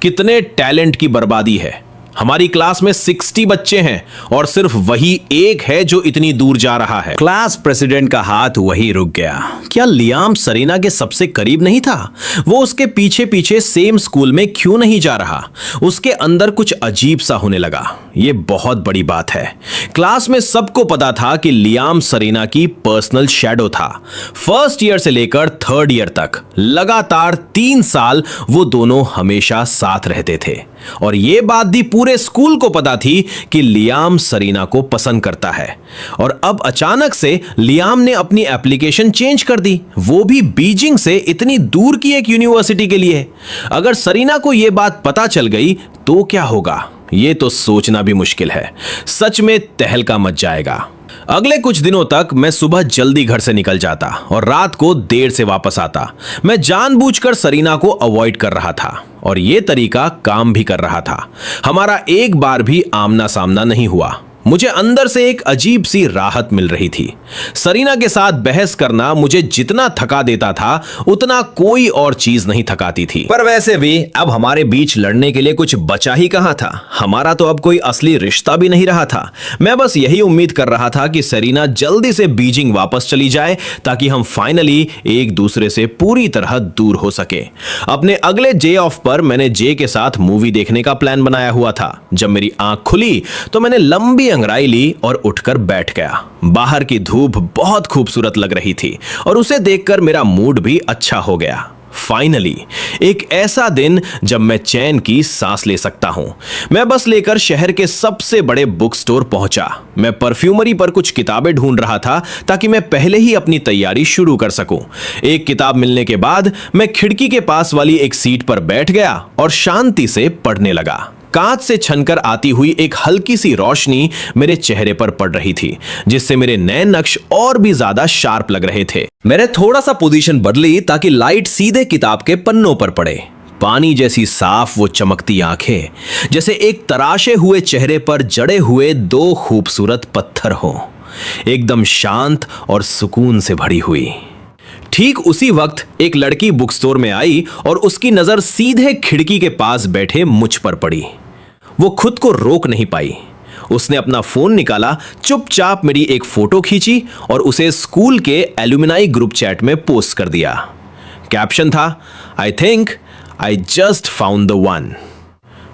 कितने टैलेंट की बर्बादी है। हमारी क्लास में 60 बच्चे हैं और सिर्फ वही एक है जो इतनी दूर जा रहा है। क्लास प्रेसिडेंट का हाथ वही रुक गया। क्या लियाम सेरेना के सबसे करीब नहीं था? वो उसके पीछे पीछे सेम स्कूल में क्यों नहीं जा रहा? उसके अंदर कुछ अजीब सा होने लगा। ये बहुत बड़ी बात है। क्लास में सबको पता था कि लियाम सेरेना की पर्सनल शैडो था। फर्स्ट ईयर से लेकर 3rd ईयर तक लगातार 3 साल वो दोनों हमेशा साथ रहते थे, और ये बात भी पूरे स्कूल को पता थी कि लियाम सेरेना को पसंद करता है। और अब अचानक से लियाम ने अपनी एप्लीकेशन चेंज कर दी, वो भी बीजिंग से इतनी दूर की एक यूनिवर्सिटी के लिए। अगर सेरेना को यह बात पता चल गई तो क्या होगा? ये तो सोचना भी मुश्किल है। सच में तहलका मच जाएगा। अगले कुछ दिनों तक मैं सुबह जल्दी घर से निकल जाता और रात को देर से वापस आता। मैं जानबूझकर सेरेना को अवॉइड कर रहा था, और यह तरीका काम भी कर रहा था। हमारा एक बार भी आमना सामना नहीं हुआ। मुझे अंदर से एक अजीब सी राहत मिल रही थी। सेरेना के साथ बहस करना मुझे जितना थका देता था, उतना कोई और चीज नहीं थकाती थी। पर वैसे भी अब हमारे बीच लड़ने के लिए कुछ बचा ही कहां था। हमारा तो अब कोई असली रिश्ता भी नहीं रहा था। मैं बस यही उम्मीद कर रहा था कि सेरेना जल्दी से बीजिंग वापस चली जाए, ताकि हम फाइनली एक दूसरे से पूरी तरह दूर हो सके। अपने अगले डे ऑफ पर मैंने जे के साथ मूवी देखने का प्लान बनाया हुआ था। जब मेरी आंख खुली तो मैंने लंबी अंगड़ाई ली और उठकर बैठ गया। बाहर की धूप बहुत खूबसूरत लग रही थी और उसे देखकर मेरा मूड भी अच्छा हो गया। फाइनली एक ऐसा दिन जब मैं चैन की सांस ले सकता हूं। मैं बस लेकर शहर के सबसे बड़े बुक स्टोर पहुंचा। मैं परफ्यूमरी पर कुछ किताबें ढूंढ रहा था ताकि मैं पहले ही अपनी तैयारी शुरू कर सकूं। एक किताब मिलने के बाद मैं खिड़की के पास वाली एक सीट पर बैठ गया और शांति से पढ़ने लगा। कांच से छनकर आती हुई एक हल्की सी रोशनी मेरे चेहरे पर पड़ रही थी, जिससे मेरे नए नक्श और भी ज्यादा शार्प लग रहे थे। मैंने थोड़ा सा पोजीशन बदली ताकि लाइट सीधे किताब के पन्नों पर पड़े। पानी जैसी साफ वो चमकती आंखें, जैसे एक तराशे हुए चेहरे पर जड़े हुए 2 खूबसूरत पत्थर हों, एकदम शांत और सुकून से भरी हुई। ठीक उसी वक्त एक लड़की बुक स्टोर में आई और उसकी नजर सीधे खिड़की के पास बैठे मुझ पर पड़ी। वो खुद को रोक नहीं पाई। उसने अपना फोन निकाला, चुपचाप मेरी एक फोटो खींची और उसे स्कूल के एलुमनाई ग्रुप चैट में पोस्ट कर दिया। कैप्शन था, I think I just found the one.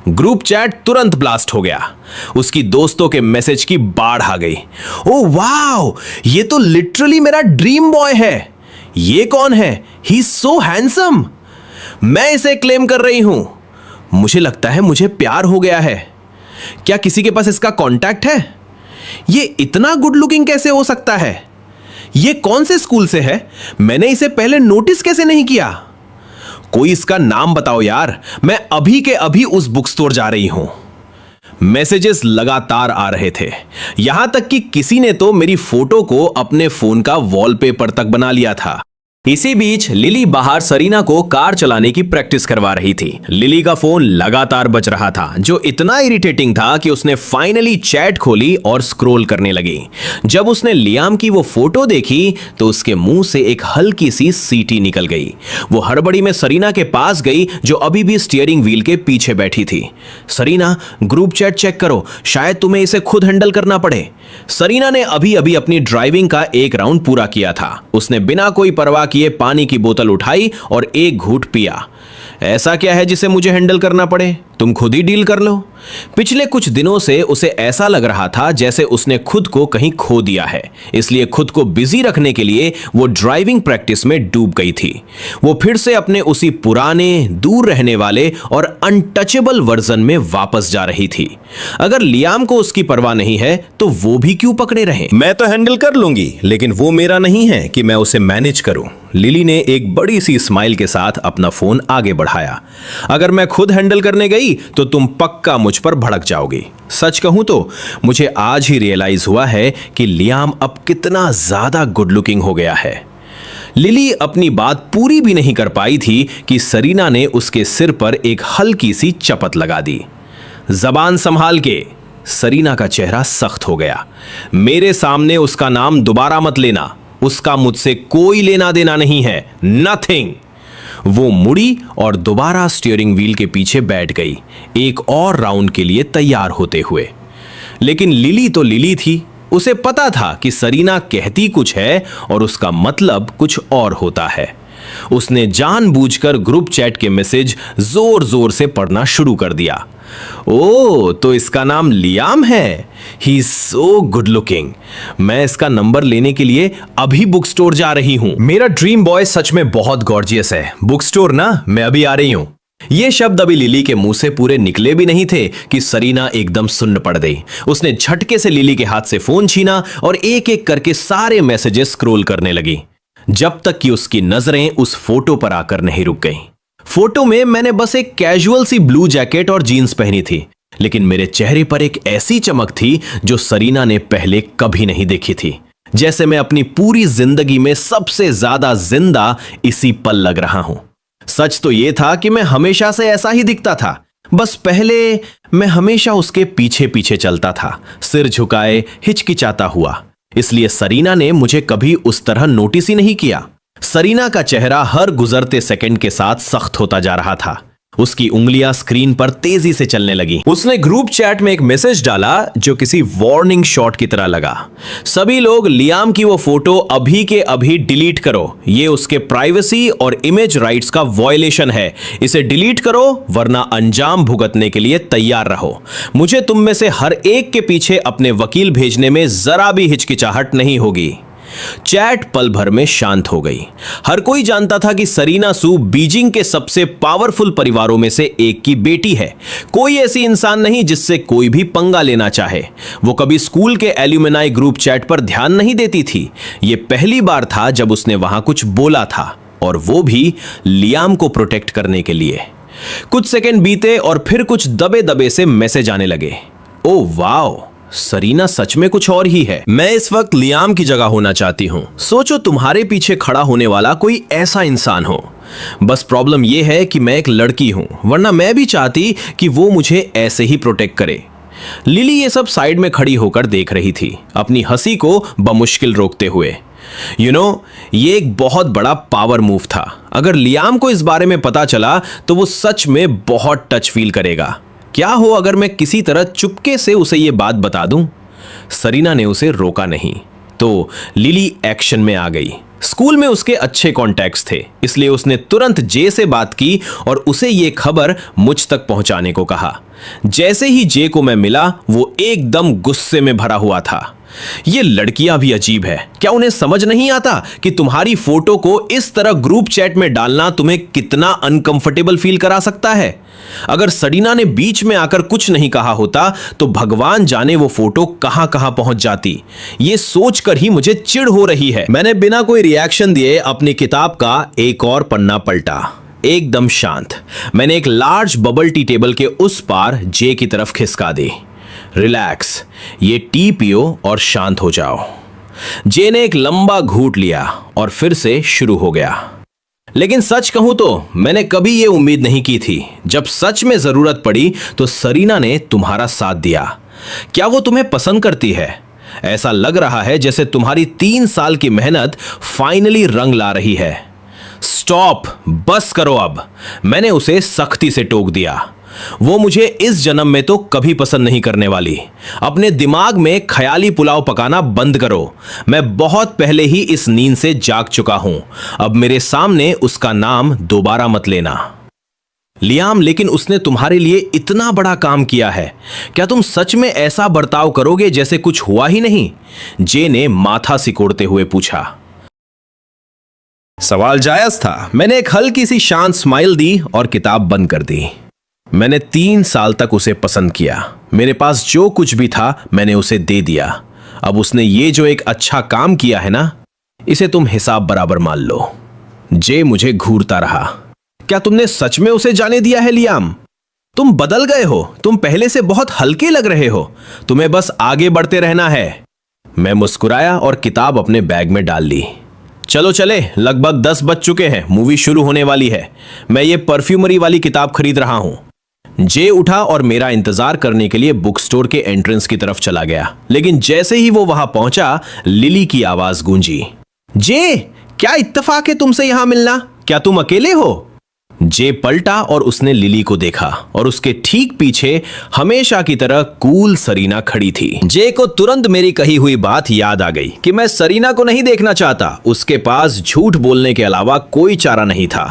Group chat तुरंत ब्लास्ट हो गया। उसकी दोस्तों के मैसेज की बाढ़ आ गई। ओह वाओ, ये तो लिटरली मेरा ड्रीम बॉय है। ये कौन है? He is so handsome. मैं इसे क्लेम कर रही हूं। मुझे लगता है मुझे प्यार हो गया है। क्या किसी के पास इसका कांटेक्ट है? ये इतना गुड लुकिंग कैसे हो सकता है? ये कौन से स्कूल से है? मैंने इसे पहले नोटिस कैसे नहीं किया? कोई इसका नाम बताओ यार, मैं अभी के अभी उस बुक स्टोर जा रही हूं। मैसेजेस लगातार आ रहे थे, यहां तक कि किसी ने तो मेरी फोटो को अपने फोन का वॉलपेपर तक बना लिया था। इसी बीच लिली बाहर सरीना को कार चलाने की प्रैक्टिस करवा रही थी। लिली का फोन लगातार बज रहा था, जो इतना इरिटेटिंग था कि उसने फाइनली चैट खोली और स्क्रॉल करने लगी। जब उसने लियाम की वो फोटो देखी तो उसके मुंह से एक हल्की सी सीटी निकल गई। वो हड़बड़ी में सरीना के पास गई, जो अभी भी स्टीयरिंग व्हील के पीछे बैठी थी। सरीना, ग्रुप चैट चेक करो, शायद तुम्हें इसे खुद हैंडल करना पड़े। सरीना ने अभी अभी अपनी ड्राइविंग का एक राउंड पूरा किया था। उसने बिना कोई परवाह किए पानी की बोतल उठाई और एक घूंट पिया। ऐसा क्या है जिसे मुझे हैंडल करना पड़े? तुम खुद ही डील कर लो। पिछले कुछ दिनों से उसे ऐसा लग रहा था जैसे उसने खुद को कहीं खो दिया है, इसलिए खुद को बिजी रखने के लिए वो ड्राइविंग प्रैक्टिस में डूब गई थी। वो फिर से अपने उसी पुराने, दूर रहने वाले और अनटचेबल वर्जन में वापस जा रही थी। अगर लियाम को उसकी परवाह नहीं है तो वो भी क्यों पकड़े रहे? मैं तो हैंडल कर लूंगी, लेकिन वो मेरा नहीं है कि मैं उसे मैनेज करूं। लिली ने एक बड़ी सी स्माइल के साथ अपना फोन आगे बढ़ाया। अगर मैं खुद हैंडल करने गई तो तुम पक्का मुझ पर भड़क जाओगी। सच कहूं तो मुझे आज ही रियलाइज हुआ है कि लियाम अब कितना ज्यादा गुड लुकिंग हो गया है। लिली अपनी बात पूरी भी नहीं कर पाई थी कि सरीना ने उसके सिर पर एक हल्की सी चपत लगा दी। जबान संभाल के। सरीना का चेहरा सख्त हो गया। मेरे सामने उसका नाम दोबारा मत लेना, उसका मुझसे कोई लेना देना नहीं है। नथिंग। वो मुड़ी और दोबारा स्टीयरिंग व्हील के पीछे बैठ गई, एक और राउंड के लिए तैयार होते हुए। लेकिन लिली तो लिली थी, उसे पता था कि सरीना कहती कुछ है और उसका मतलब कुछ और होता है। उसने जानबूझकर ग्रुप चैट के मैसेज जोर जोर से पढ़ना शुरू कर दिया। ओ, तो इसका नाम लियाम है। He is so good looking. मैं इसका नंबर लेने के लिए अभी बुक स्टोर जा रही हूं। मेरा ड्रीम बॉय सच में बहुत गॉर्जियस है। बुक स्टोर ना, मैं अभी आ रही हूं। ये शब्द अभी लिली के मुंह से पूरे निकले भी नहीं थे कि सरीना एकदम सुन्न पड़ गई। उसने झटके से लिली के हाथ से फोन छीना और एक एक करके सारे मैसेजेस स्क्रॉल करने लगी, जब तक कि उसकी नजरें उस फोटो पर आकर नहीं रुक गईं। फोटो में मैंने बस एक कैजुअल सी ब्लू जैकेट और जीन्स पहनी थी, लेकिन मेरे चेहरे पर एक ऐसी चमक थी जो सरीना ने पहले कभी नहीं देखी थी। जैसे मैं अपनी पूरी जिंदगी में सबसे ज्यादा जिंदा इसी पल लग रहा हूं। सच तो यह था कि मैं हमेशा से ऐसा ही दिखता था, बस पहले मैं हमेशा उसके पीछे पीछे चलता था, सिर झुकाए, हिचकिचाता हुआ। इसलिए सरीना ने मुझे कभी उस तरह नोटिस ही नहीं किया। सरीना का चेहरा हर गुजरते सेकंड के साथ सख्त होता जा रहा था। उसकी उंगलियां स्क्रीन पर तेजी से चलने लगी। उसने ग्रुप चैट में एक मैसेज डाला जो किसी वार्निंग शॉट की तरह लगा। सभी लोग, लियाम की वो फोटो अभी के अभी डिलीट करो। ये उसके प्राइवेसी और इमेज राइट्स का वॉयलेशन है। इसे डिलीट करो वरना अंजाम भुगतने के लिए तैयार रहो। मुझे तुम में से हर एक के पीछे अपने वकील भेजने में जरा भी हिचकिचाहट नहीं होगी। चैट पल भर में शांत हो गई। हर कोई जानता था कि सरीना सू बीजिंग के सबसे पावरफुल परिवारों में से एक की बेटी है। कोई ऐसी इंसान नहीं जिससे कोई भी पंगा लेना चाहे। वो कभी स्कूल के एल्यूमिनाई ग्रुप चैट पर ध्यान नहीं देती थी। ये पहली बार था जब उसने वहां कुछ बोला था, और वो भी लियाम को प्रोटेक्ट करने के लिए। कुछ सेकंड बीते और फिर कुछ दबे दबे से मैसेज आने लगे। ओ वाओ, सरीना सच में कुछ और ही है। मैं इस वक्त लियाम की जगह होना चाहती हूं। सोचो तुम्हारे पीछे खड़ा होने वाला कोई ऐसा इंसान हो। बस प्रॉब्लम यह है कि मैं एक लड़की हूं, वरना मैं भी चाहती कि वो मुझे ऐसे ही प्रोटेक्ट करे। लिली ये सब साइड में खड़ी होकर देख रही थी, अपनी हंसी को बमुश्किल रोकते हुए। ये एक बहुत बड़ा पावर मूव था। अगर लियाम को इस बारे में पता चला तो वो सच में बहुत टच फील करेगा। क्या हो अगर मैं किसी तरह चुपके से उसे ये बात बता दूं? सरीना ने उसे रोका नहीं, तो लिली एक्शन में आ गई। स्कूल में उसके अच्छे कॉन्टैक्ट्स थे, इसलिए उसने तुरंत जे से बात की और उसे ये खबर मुझ तक पहुंचाने को कहा। जैसे ही जे को मैं मिला, वो एकदम गुस्से में भरा हुआ था। ये लड़कियां भी अजीब है, क्या उन्हें समझ नहीं आता कि तुम्हारी फोटो को इस तरह ग्रुप चैट में डालना तुम्हें कितना अनकंफर्टेबल फील करा सकता है? अगर सरीना ने बीच में आकर कुछ नहीं कहा होता तो भगवान जाने वो फोटो कहां कहां पहुंच जाती। ये सोचकर ही मुझे चिढ़ हो रही है। मैंने बिना कोई रिएक्शन दिए अपनी किताब का एक और पन्ना पलटा, एकदम शांत। मैंने एक लार्ज बबल टी टेबल के उस पार जे की तरफ खिसका दी। रिलैक्स, ये टी पियो और शांत हो जाओ। जे ने एक लंबा घूंट लिया और फिर से शुरू हो गया। लेकिन सच कहूं तो मैंने कभी ये उम्मीद नहीं की थी। जब सच में जरूरत पड़ी तो सरीना ने तुम्हारा साथ दिया। क्या वो तुम्हें पसंद करती है? ऐसा लग रहा है जैसे तुम्हारी 3 साल की मेहनत फाइनली रंग ला रही है। स्टॉप, बस करो अब, मैंने उसे सख्ती से टोक दिया। वो मुझे इस जन्म में तो कभी पसंद नहीं करने वाली। अपने दिमाग में ख्याली पुलाव पकाना बंद करो। मैं बहुत पहले ही इस नींद से जाग चुका हूं। अब मेरे सामने उसका नाम दोबारा मत लेना। लियाम, लेकिन उसने तुम्हारे लिए इतना बड़ा काम किया है, क्या तुम सच में ऐसा बर्ताव करोगे जैसे कुछ हुआ ही नहीं? जे ने माथा सिकोड़ते हुए पूछा। सवाल जायज था। मैंने एक हल्की सी शांत स्माइल दी और किताब बंद कर दी। मैंने 3 साल तक उसे पसंद किया। मेरे पास जो कुछ भी था मैंने उसे दे दिया। अब उसने ये जो एक अच्छा काम किया है ना, इसे तुम हिसाब बराबर मान लो। जे मुझे घूरता रहा। क्या तुमने सच में उसे जाने दिया है लियाम? तुम बदल गए हो, तुम पहले से बहुत हल्के लग रहे हो। तुम्हें बस आगे बढ़ते रहना है। मैं मुस्कुराया और किताब अपने बैग में डाल ली। चलो चले, लगभग 10 बज चुके हैं, मूवी शुरू होने वाली है। मैं ये परफ्यूमरी वाली किताब खरीद रहा हूं। जे उठा और मेरा इंतजार करने के लिए बुक स्टोर के एंट्रेंस की तरफ चला गया। लेकिन जैसे ही वो वहां पहुंचा, लिली की आवाज गूंजी। जे, क्या इत्तेफाक है तुमसे यहां मिलना? क्या तुम अकेले हो? जे पलटा और उसने लिली को देखा और उसके ठीक पीछे हमेशा की तरह कूल सरीना खड़ी थी। जे को तुरंत मेरी कही हुई बात याद आ गई कि मैं सरीना को नहीं देखना चाहता। उसके पास झूठ बोलने के अलावा कोई चारा नहीं था।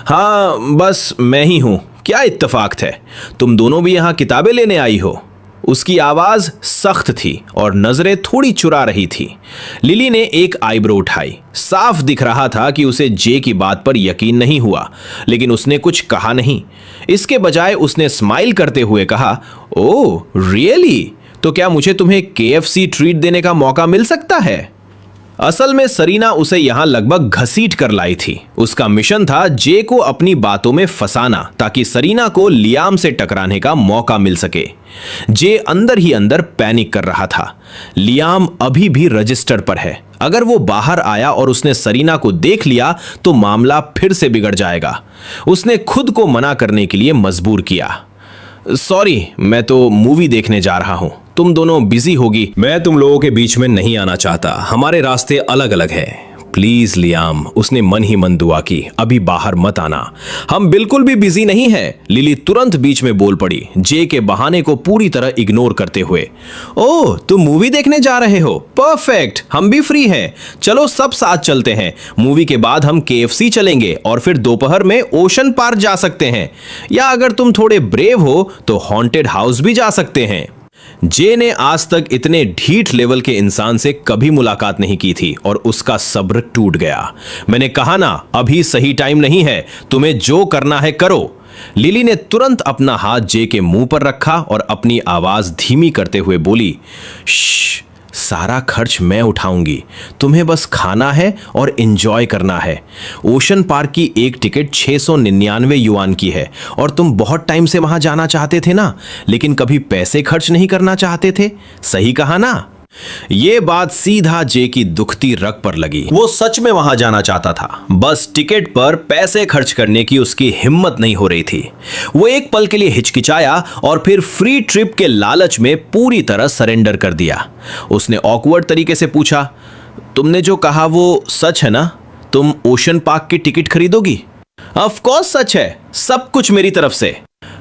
हाँ, बस मैं ही हूं। क्या इत्तेफाक है, तुम दोनों भी यहां किताबें लेने आई हो? उसकी आवाज सख्त थी और नजरें थोड़ी चुरा रही थी। लिली ने एक आईब्रो उठाई। साफ दिख रहा था कि उसे जे की बात पर यकीन नहीं हुआ, लेकिन उसने कुछ कहा नहीं। इसके बजाय उसने स्माइल करते हुए कहा, ओह रियली? तो क्या मुझे तुम्हें KFC ट्रीट देने का मौका मिल सकता है? असल में सरीना उसे यहां लगभग घसीट कर लाई थी। उसका मिशन था जे को अपनी बातों में फंसाना, ताकि सरीना को लियाम से टकराने का मौका मिल सके। जे अंदर ही अंदर पैनिक कर रहा था। लियाम अभी भी रजिस्टर पर है। अगर वो बाहर आया और उसने सरीना को देख लिया तो मामला फिर से बिगड़ जाएगा। उसने खुद को मना करने के लिए मजबूर किया। सॉरी, मैं तो मूवी देखने जा रहा हूं, तुम दोनों बिजी होगी। मैं तुम लोगों के बीच में नहीं आना चाहता, हमारे रास्ते अलग अलग हैं। प्लीज लियाम, उसने मन ही मन दुआ की, अभी बाहर मत आना, हम बिल्कुल भी बिजी नहीं हैं। लिली तुरंत बीच में बोल पड़ी, जे के बहाने को पूरी तरह इग्नोर करते हुए। ओह, तुम मूवी देखने जा रहे हो? परफेक्ट, हम भी फ्री हैं। चलो सब साथ चलते हैं। मूवी के बाद हम KFC चलेंगे और फिर दोपहर में ओशन पार्क जा सकते हैं, या अगर तुम थोड़े ब्रेव हो तो हॉन्टेड हाउस भी जा सकते हैं। जे ने आज तक इतने ढीठ लेवल के इंसान से कभी मुलाकात नहीं की थी और उसका सब्र टूट गया। मैंने कहा ना, अभी सही टाइम नहीं है, तुम्हें जो करना है करो। लिली ने तुरंत अपना हाथ जे के मुंह पर रखा और अपनी आवाज धीमी करते हुए बोली, श्श, सारा खर्च मैं उठाऊंगी, तुम्हें बस खाना है और एंजॉय करना है। ओशन पार्क की एक टिकट 699 युआन की है और तुम बहुत टाइम से वहां जाना चाहते थे ना, लेकिन कभी पैसे खर्च नहीं करना चाहते थे। सही कहा ना? ये बात सीधा जे की दुखती रग पर लगी। वो सच में वहां जाना चाहता था, बस टिकट पर पैसे खर्च करने की उसकी हिम्मत नहीं हो रही थी। वो एक पल के लिए हिचकिचाया और फिर फ्री ट्रिप के लालच में पूरी तरह सरेंडर कर दिया। उसने ऑकवर्ड तरीके से पूछा, तुमने जो कहा वो सच है ना? तुम ओशन पार्क की टिकट खरीदोगी? ऑफ कोर्स सच है, सब कुछ मेरी तरफ से।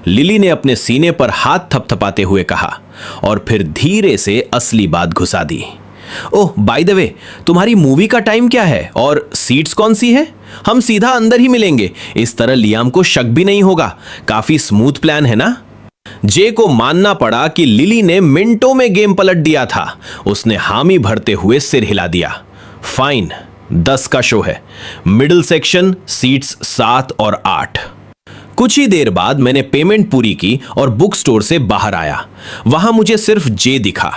लिली ने अपने सीने पर हाथ थपथपाते हुए कहा और फिर धीरे से असली बात घुसा दी। ओह बाय द वे, तुम्हारी मूवी का टाइम क्या है और सीट्स कौन सी है? हम सीधा अंदर ही मिलेंगे, इस तरह लियाम को शक भी नहीं होगा। काफी स्मूथ प्लान है ना? जे को मानना पड़ा कि लिली ने मिनटों में गेम पलट दिया था। उसने हामी भरते हुए सिर हिला दिया। फाइन, 10 का शो है, मिडिल सेक्शन, सीट्स 7 और 8। कुछ ही देर बाद मैंने पेमेंट पूरी की और बुक स्टोर से बाहर आया। वहां मुझे सिर्फ जे दिखा।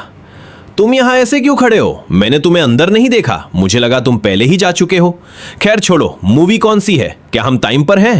तुम यहां ऐसे क्यों खड़े हो? मैंने तुम्हें अंदर नहीं देखा, मुझे लगा तुम पहले ही जा चुके हो। खैर छोड़ो, मूवी कौन सी है? क्या हम टाइम पर हैं?